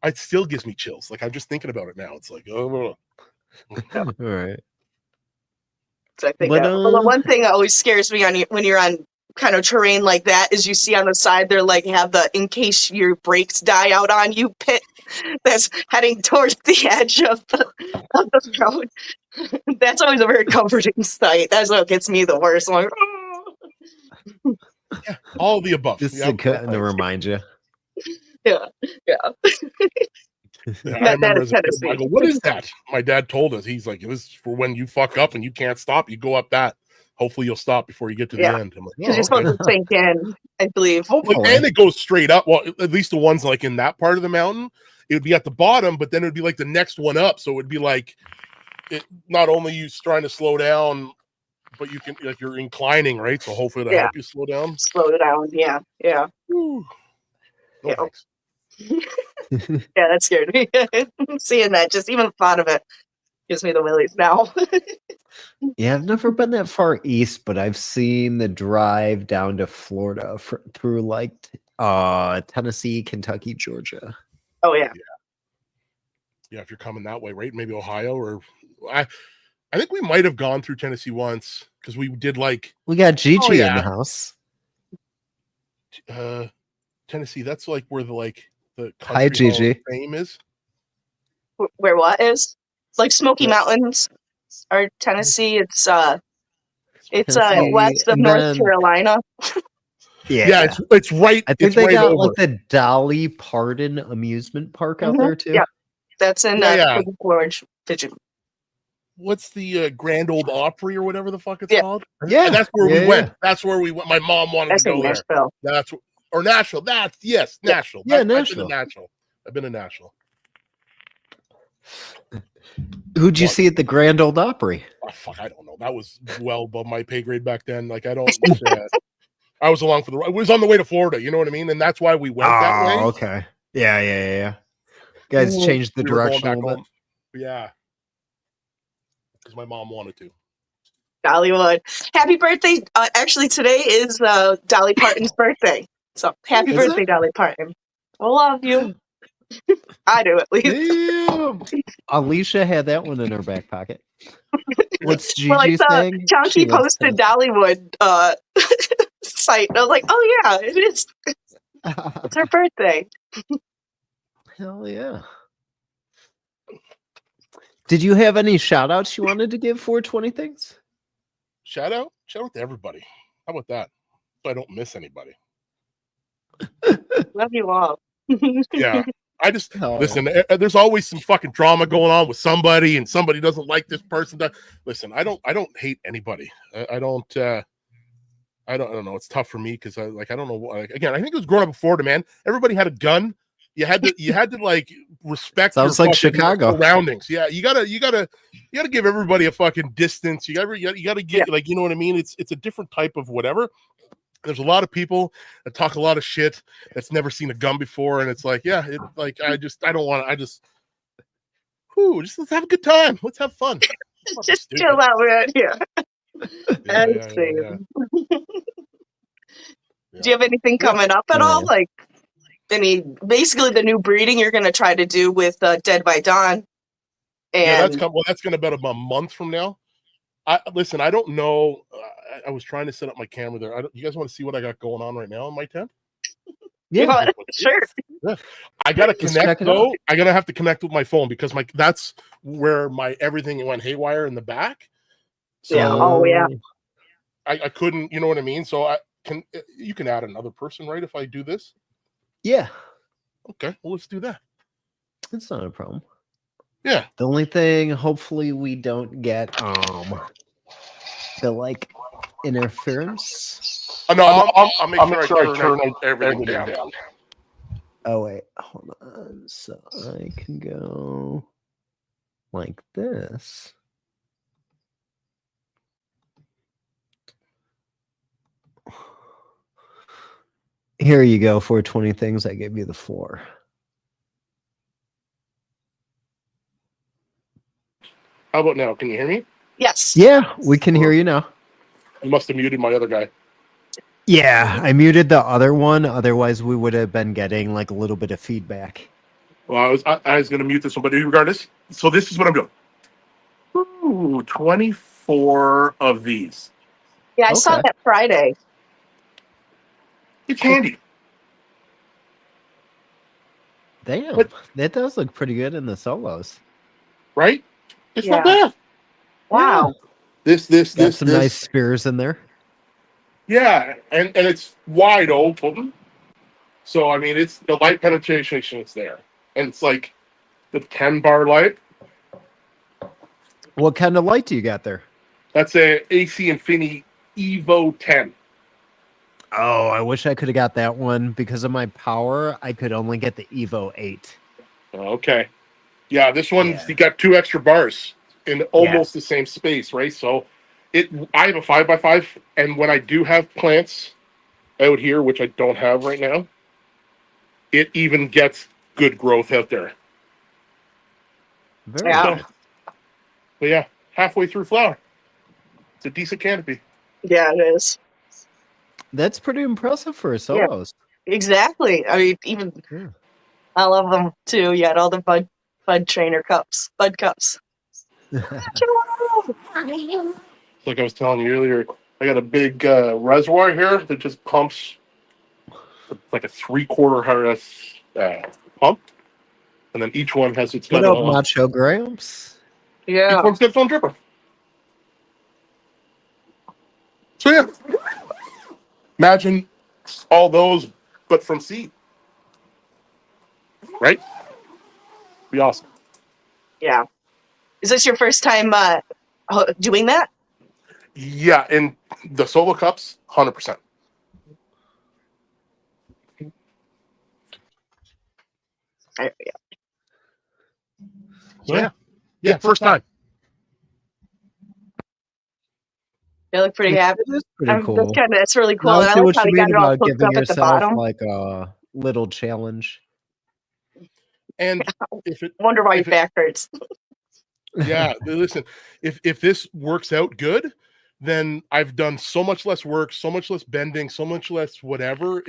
Speaker 6: It still gives me chills. Like, I'm just thinking about it now. It's like, oh.
Speaker 3: All right.
Speaker 4: So I think
Speaker 3: But,
Speaker 4: well, the one thing that always scares me when you're on kind of terrain like that is you see on the side they're like have the in case your brakes die out on you pit that's heading towards the edge of the road. That's always a very comforting sight. That's what gets me the worst. I'm like, oh.
Speaker 6: Yeah, all of the above.
Speaker 3: Just
Speaker 6: Yeah,
Speaker 3: to remind you.
Speaker 4: Yeah.
Speaker 6: I remember as a kid,
Speaker 4: Tennessee.
Speaker 6: I go, what is that? My dad told us. He's like, it was for when you fuck up and you can't stop. You go up that. Hopefully you'll stop before you get to the end. I'm like,
Speaker 4: Because you're supposed to sink in, I believe.
Speaker 6: Hopefully. And it goes straight up. Well, at least the ones like in that part of the mountain, it would be at the bottom, but then it would be like the next one up. So it would be like, not only you trying to slow down, but you can, like, you're inclining, right? So hopefully it'll help you slow down.
Speaker 4: Slow it down. Yeah.
Speaker 6: No thanks.
Speaker 4: Yeah, that scared me. Seeing that, just even the thought of it gives me the willies now.
Speaker 3: Yeah, I've never been that far east, but I've seen the drive down to Florida through like Tennessee, Kentucky, Georgia.
Speaker 4: Oh yeah.
Speaker 6: Yeah, if you're coming that way, right? Maybe Ohio, or I think we might have gone through Tennessee once because we did like,
Speaker 3: we got Gigi in the house.
Speaker 6: Tennessee. That's like where the
Speaker 3: Hi, Gigi.
Speaker 6: fame is.
Speaker 4: Where what is? Like Smoky Mountains or Tennessee. It's It's
Speaker 3: Tennessee,
Speaker 4: west of
Speaker 3: and
Speaker 4: North
Speaker 3: then-
Speaker 4: Carolina.
Speaker 3: Yeah,
Speaker 6: it's right.
Speaker 3: I think
Speaker 6: it's
Speaker 3: they
Speaker 6: right
Speaker 3: got
Speaker 6: over.
Speaker 3: like the Dolly Parton amusement park out there too.
Speaker 4: Yeah, that's in
Speaker 6: Yeah.
Speaker 4: Forge, Pigeon.
Speaker 6: What's the Grand Old Opry or whatever the fuck it's
Speaker 4: Yeah.
Speaker 6: called?
Speaker 3: Yeah,
Speaker 6: And that's where
Speaker 3: yeah,
Speaker 6: we
Speaker 3: yeah.
Speaker 6: went. That's where we went. My mom wanted
Speaker 4: That's
Speaker 6: to go
Speaker 4: in
Speaker 6: there.
Speaker 4: Nashville.
Speaker 6: That's or Nashville. That's yes, Nashville.
Speaker 3: Yeah,
Speaker 6: I've been
Speaker 3: Nashville.
Speaker 6: to Nashville. I've been to Nashville.
Speaker 3: Who'd you
Speaker 6: What?
Speaker 3: see at the Grand Old Opry?
Speaker 6: Oh, fuck, I don't know. That was well above my pay grade back then. Like I don't. I was along for the. It was on the way to Florida. You know what I mean? And that's why we went that way.
Speaker 3: Okay. Yeah. Guys changed the
Speaker 6: We were going
Speaker 3: direction a
Speaker 6: back
Speaker 3: little bit.
Speaker 6: home. Yeah, because my mom wanted to.
Speaker 4: Dollywood. Happy birthday. Actually, today is Dolly Parton's birthday. So happy
Speaker 3: Is
Speaker 4: birthday,
Speaker 3: it?
Speaker 4: Dolly Parton. I love you. I do, at least.
Speaker 3: Damn. Alicia had that one in her back pocket. What's Gigi's
Speaker 4: Well, I saw
Speaker 3: thing? She
Speaker 4: Chunky
Speaker 3: loves
Speaker 4: posted Dollywood site. And I was like, oh, yeah, it is. It's her birthday.
Speaker 3: Hell yeah. Did you have any shout outs you wanted to give 420 things?
Speaker 6: Shout out to everybody. How about that? So I don't miss anybody.
Speaker 4: Love you all.
Speaker 6: Yeah. I just
Speaker 3: Oh,
Speaker 6: listen. There's always some fucking drama going on with somebody, and somebody doesn't like this person. Listen, I don't hate anybody. I don't know. It's tough for me because I don't know. Like, again, I think it was growing up in Florida, man. Everybody had a gun. You had to like respect.
Speaker 3: Sounds
Speaker 6: your
Speaker 3: like
Speaker 6: fucking
Speaker 3: Chicago
Speaker 6: surroundings. Yeah, you gotta give everybody a fucking distance. You gotta get like, you know what I mean. It's a different type of whatever. There's a lot of people that talk a lot of shit that's never seen a gun before, and it's like, yeah, let's have a good time. Let's have fun.
Speaker 4: Just chill out, man. Yeah.
Speaker 6: Yeah.
Speaker 4: Do you have anything coming up at all? Like basically the new breeding you're going to try to do with Dead by Dawn. And
Speaker 6: that's going to be about a month from now. I don't know. I was trying to set up my camera there. You guys want to see what I got going on right now in my tent?
Speaker 4: Yeah, sure.
Speaker 6: Yeah. I gotta connect though. I gotta have to connect with my phone because that's where my everything went haywire in the back. So
Speaker 4: yeah. Oh yeah.
Speaker 6: I couldn't. You know what I mean? So you can add another person, right? If I do this.
Speaker 3: Yeah.
Speaker 6: Okay. Well, let's do that.
Speaker 3: It's not a problem.
Speaker 6: Yeah.
Speaker 3: The only thing, hopefully, we don't get the like interference.
Speaker 6: Oh, no, I'll make sure I turn everything down.
Speaker 3: Oh wait, hold on. So I can go like this. Here you go. 420 things. I gave you the floor.
Speaker 6: How about now? Can you hear me?
Speaker 4: Yes.
Speaker 3: Yeah, we can hear you now.
Speaker 6: I must have muted my other guy.
Speaker 3: Yeah, I muted the other one. Otherwise, we would have been getting like a little bit of feedback.
Speaker 6: Well, I was going to mute this one, but regardless. So this is what I'm doing. Ooh, 24 of these.
Speaker 4: Yeah, I saw that Friday.
Speaker 6: It's handy.
Speaker 3: Damn, that does look pretty good in the solos.
Speaker 6: Right? It's not bad.
Speaker 4: Wow.
Speaker 6: This.
Speaker 3: Nice spears in there.
Speaker 6: Yeah, and it's wide open. So I mean, it's the light penetration is there, and it's like the 10-bar light.
Speaker 3: What kind of light do you got there?
Speaker 6: That's a AC Infinity Evo 10.
Speaker 3: Oh, I wish I could have got that one. Because of my power, I could only get the Evo 8.
Speaker 6: Okay. Yeah, this one's you got 2 extra bars in almost the same space, right? So I have a 5x5, and when I do have plants out here, which I don't have right now, it even gets good growth out there.
Speaker 3: Very good.
Speaker 6: But yeah, halfway through flower. It's a decent canopy.
Speaker 4: Yeah, it is.
Speaker 3: That's pretty impressive for a solos.
Speaker 4: Yeah, exactly. I mean, even I love them too. You had all the bud trainer cups, bud cups.
Speaker 6: Like I was telling you earlier, I got a big reservoir here that just pumps like a 3/4 harness pump, and then each one has its.
Speaker 3: What up, Macho Gramps?
Speaker 4: Yeah.
Speaker 6: Each one's got its own dripper. So yeah, imagine all those, but from seed, right? Be awesome.
Speaker 4: Yeah. Is this your first time doing that?
Speaker 6: Yeah, and the solo cups, 100%.
Speaker 4: Yeah.
Speaker 6: So yeah, first time.
Speaker 4: They look pretty happy.
Speaker 3: It is pretty cool.
Speaker 4: That's really cool.
Speaker 3: I
Speaker 4: And I
Speaker 3: see
Speaker 4: like
Speaker 3: what
Speaker 4: how
Speaker 3: you
Speaker 4: they got
Speaker 3: mean
Speaker 4: it all
Speaker 3: about
Speaker 4: hooked
Speaker 3: giving
Speaker 4: up at the
Speaker 3: yourself
Speaker 4: bottom.
Speaker 3: like a little challenge.
Speaker 6: And if it
Speaker 4: Wonder why your back hurts.
Speaker 6: yeah, listen, if this works out good, then I've done so much less work, so much less bending, so much less whatever.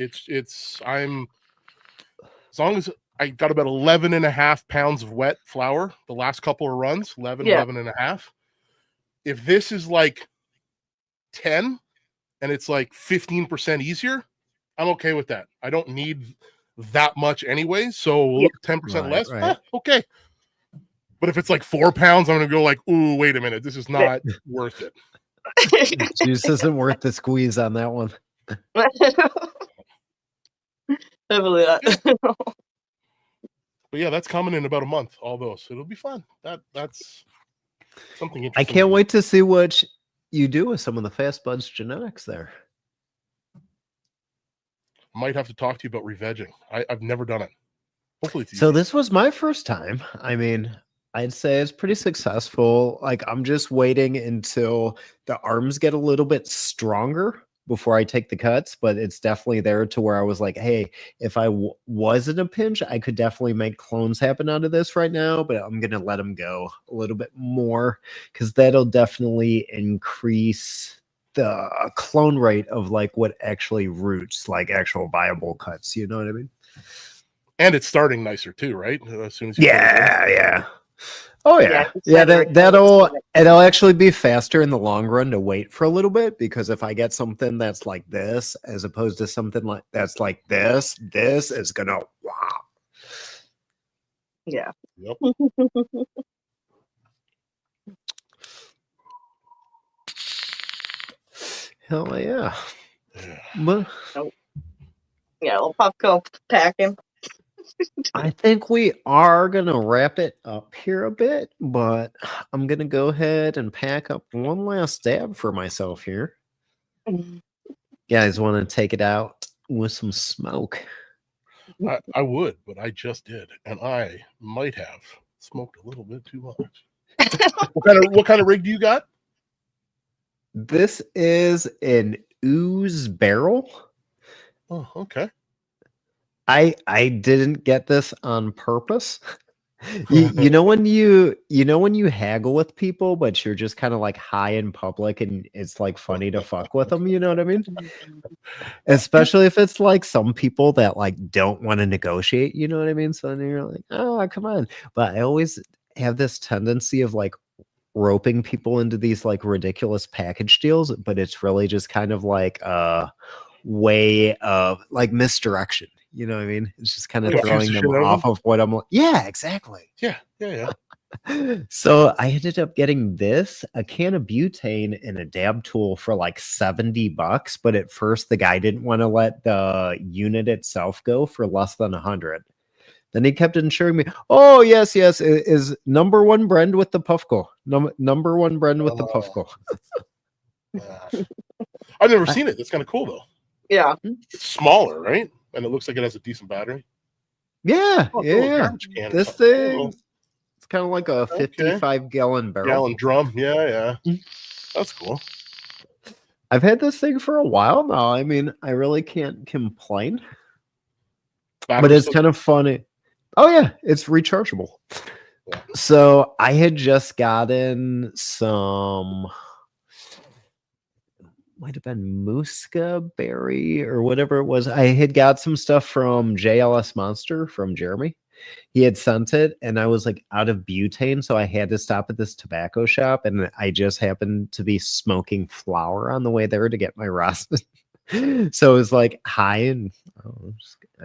Speaker 6: I'm as long as I got about 11 and a half pounds of wet flour the last couple of runs, 11 and a half. If this is like 10 and it's like 15% easier, I'm okay with that. I don't need that much anyway. So 10% less, okay. But if it's like 4 pounds, I'm gonna go like, ooh, wait a minute, this is not worth it.
Speaker 3: Juice isn't worth the squeeze on that one.
Speaker 4: Definitely not.
Speaker 6: But yeah, that's coming in about a month. All those, it'll be fun. That's something interesting.
Speaker 3: I can't wait to see what you do with some of the Fast Buds genetics there.
Speaker 6: Might have to talk to you about revegging. I've never done it. Hopefully it's easy.
Speaker 3: So this was my first time. I mean, I'd say it's pretty successful. Like, I'm just waiting until the arms get a little bit stronger before I take the cuts, but it's definitely there to where I was like, hey, if I was in a pinch, I could definitely make clones happen out of this right now, but I'm going to let them go a little bit more because that'll definitely increase the clone rate of like what actually roots, like actual viable cuts. You know what I mean?
Speaker 6: And it's starting nicer too, right? As soon as you
Speaker 3: yeah. Oh yeah. It'll actually be faster in the long run to wait for a little bit, because if I get something that's like this as opposed to something like that's like this is gonna wow.
Speaker 4: Yeah.
Speaker 6: Yep.
Speaker 3: Hell yeah. But
Speaker 4: yeah, a little popcorn packing.
Speaker 3: I think we are going to wrap it up here a bit, but I'm going to go ahead and pack up one last dab for myself here. You guys want to take it out with some smoke?
Speaker 6: I would, but I just did, and I might have smoked a little bit too much. What kind of rig do you got?
Speaker 3: This is an ooze barrel.
Speaker 6: Oh, okay.
Speaker 3: I didn't get this on purpose. you know when you haggle with people, but you're just kind of like high in public and it's like funny to fuck with them, you know what I mean? Especially if it's like some people that like don't want to negotiate, you know what I mean? So then you're like, oh, come on. But I always have this tendency of like roping people into these like ridiculous package deals, but it's really just kind of like a way of like misdirection. You know what I mean? It's just kind of throwing them off of what I'm like. Yeah, exactly.
Speaker 6: Yeah.
Speaker 3: So I ended up getting this, a can of butane and a dab tool for like $70, but at first the guy didn't want to let the unit itself go for less than 100. Then he kept assuring me, oh, yes, it is number one brand with the Puffco. Number one brand with the Puffco.
Speaker 6: I've never seen it. That's kind of cool, though.
Speaker 4: Yeah.
Speaker 6: It's smaller, right? And it looks like it has a decent battery.
Speaker 3: Yeah, yeah. This thing, it's kind of like a 55-gallon barrel.
Speaker 6: Gallon drum. Yeah. That's cool.
Speaker 3: I've had this thing for a while now. I mean, I really can't complain. But it's kind of funny. Oh, yeah, it's rechargeable. Yeah. So I had just gotten some, might have been Musca berry or whatever it was. I had got some stuff from JLS Monster from Jeremy. He had sent it, and I was like out of butane, so I had to stop at this tobacco shop, and I just happened to be smoking flower on the way there to get my rosin. So it was like high and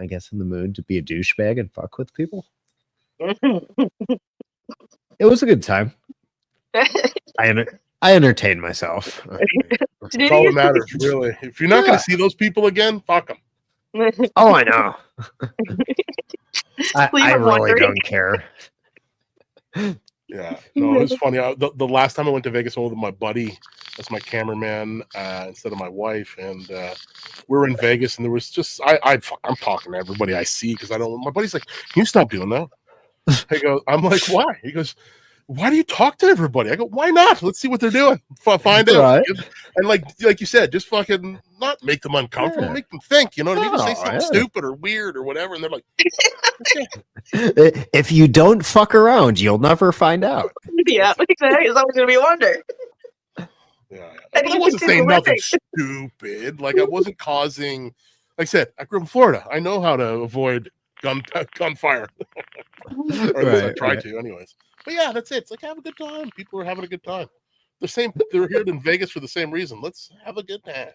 Speaker 3: I guess in the mood to be a douchebag and fuck with people. It was a good time. I entertained myself.
Speaker 6: That's all that matters, really. If you're not going to see those people again, fuck them.
Speaker 3: Oh, I know. I really
Speaker 4: wondering.
Speaker 3: don't care.
Speaker 6: Yeah, no, it's funny. The last time I went to Vegas, I went with my buddy. That's my cameraman instead of my wife, and we were in Vegas, and there was just I'm talking to everybody I see because I don't. My buddy's like, "Can you stop doing that?" I'm like, "Why?" He goes, "Why do you talk to everybody?" I go, "Why not? Let's see what they're doing. Find out."
Speaker 3: Right.
Speaker 6: And like you said, just fucking not make them uncomfortable, make them think. You know what I mean? Just say something stupid or weird or whatever, and they're like, okay.
Speaker 3: If you don't fuck around, you'll never find out.
Speaker 4: Yeah, exactly. It's always gonna be a wonder.
Speaker 6: Yeah. But I wasn't saying nothing stupid. Like I wasn't causing. Like I said, I grew up in Florida. I know how to avoid gunfire. Or at least I try to, anyways. But yeah, that's it. It's like have a good time. People are having a good time. They're here in Vegas for the same reason. Let's have a good time.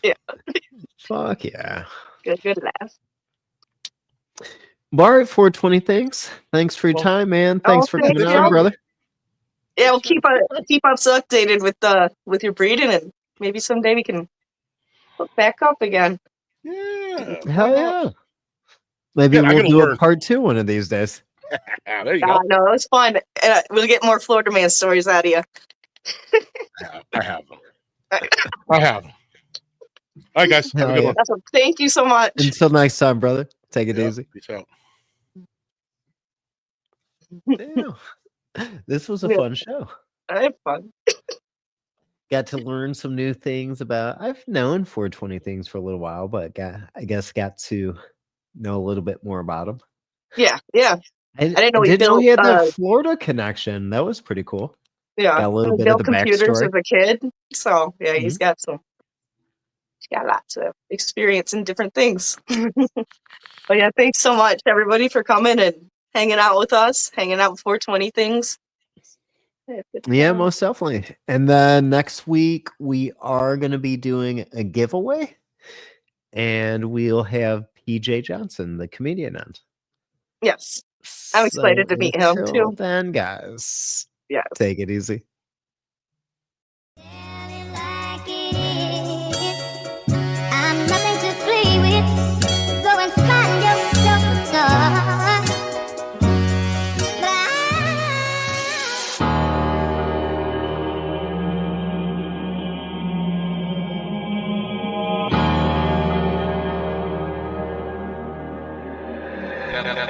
Speaker 4: Yeah.
Speaker 3: Fuck yeah.
Speaker 4: Good laugh.
Speaker 3: Bar at 420 Things. Thanks for your time, man. Thanks for coming on, brother.
Speaker 4: Yeah, we'll keep us updated with your breeding, and maybe someday we can hook back up again.
Speaker 6: Yeah.
Speaker 3: Hell yeah. Maybe we'll do a part 2 one of these days.
Speaker 6: There you go.
Speaker 4: No, it's fun. We'll get more Florida man stories out of you.
Speaker 6: I have them. I have them. All right, guys. Have a good one.
Speaker 4: Awesome. Thank you so much.
Speaker 3: Until next time, brother. Take it easy.
Speaker 6: Peace out.
Speaker 3: Damn. This was a fun show.
Speaker 4: I had fun.
Speaker 3: Got to learn some new things about. I've known 420 Things for a little while, but I guess got to know a little bit more about them.
Speaker 4: Yeah.
Speaker 3: I
Speaker 4: didn't know
Speaker 3: he had that Florida connection. That was pretty cool.
Speaker 4: Yeah,
Speaker 3: got a little bit
Speaker 4: built
Speaker 3: of the
Speaker 4: computers
Speaker 3: backstory
Speaker 4: as a kid. So yeah, he's got lots of experience in different things. But yeah, thanks so much everybody for coming and hanging out with us, hanging out with 420 Things.
Speaker 3: Yeah, most definitely. And then next week we are going to be doing a giveaway, and we'll have PJ Johnson, the comedian, on.
Speaker 4: Yes, I'm excited to meet him too.
Speaker 3: Then, guys,
Speaker 4: yes,
Speaker 3: take it easy.
Speaker 8: I'm nothing to play with. Go and find yourself a toy.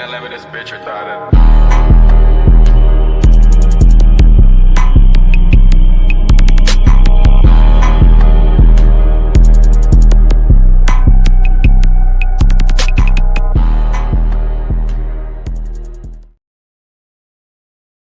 Speaker 9: Let me this bitch retarded.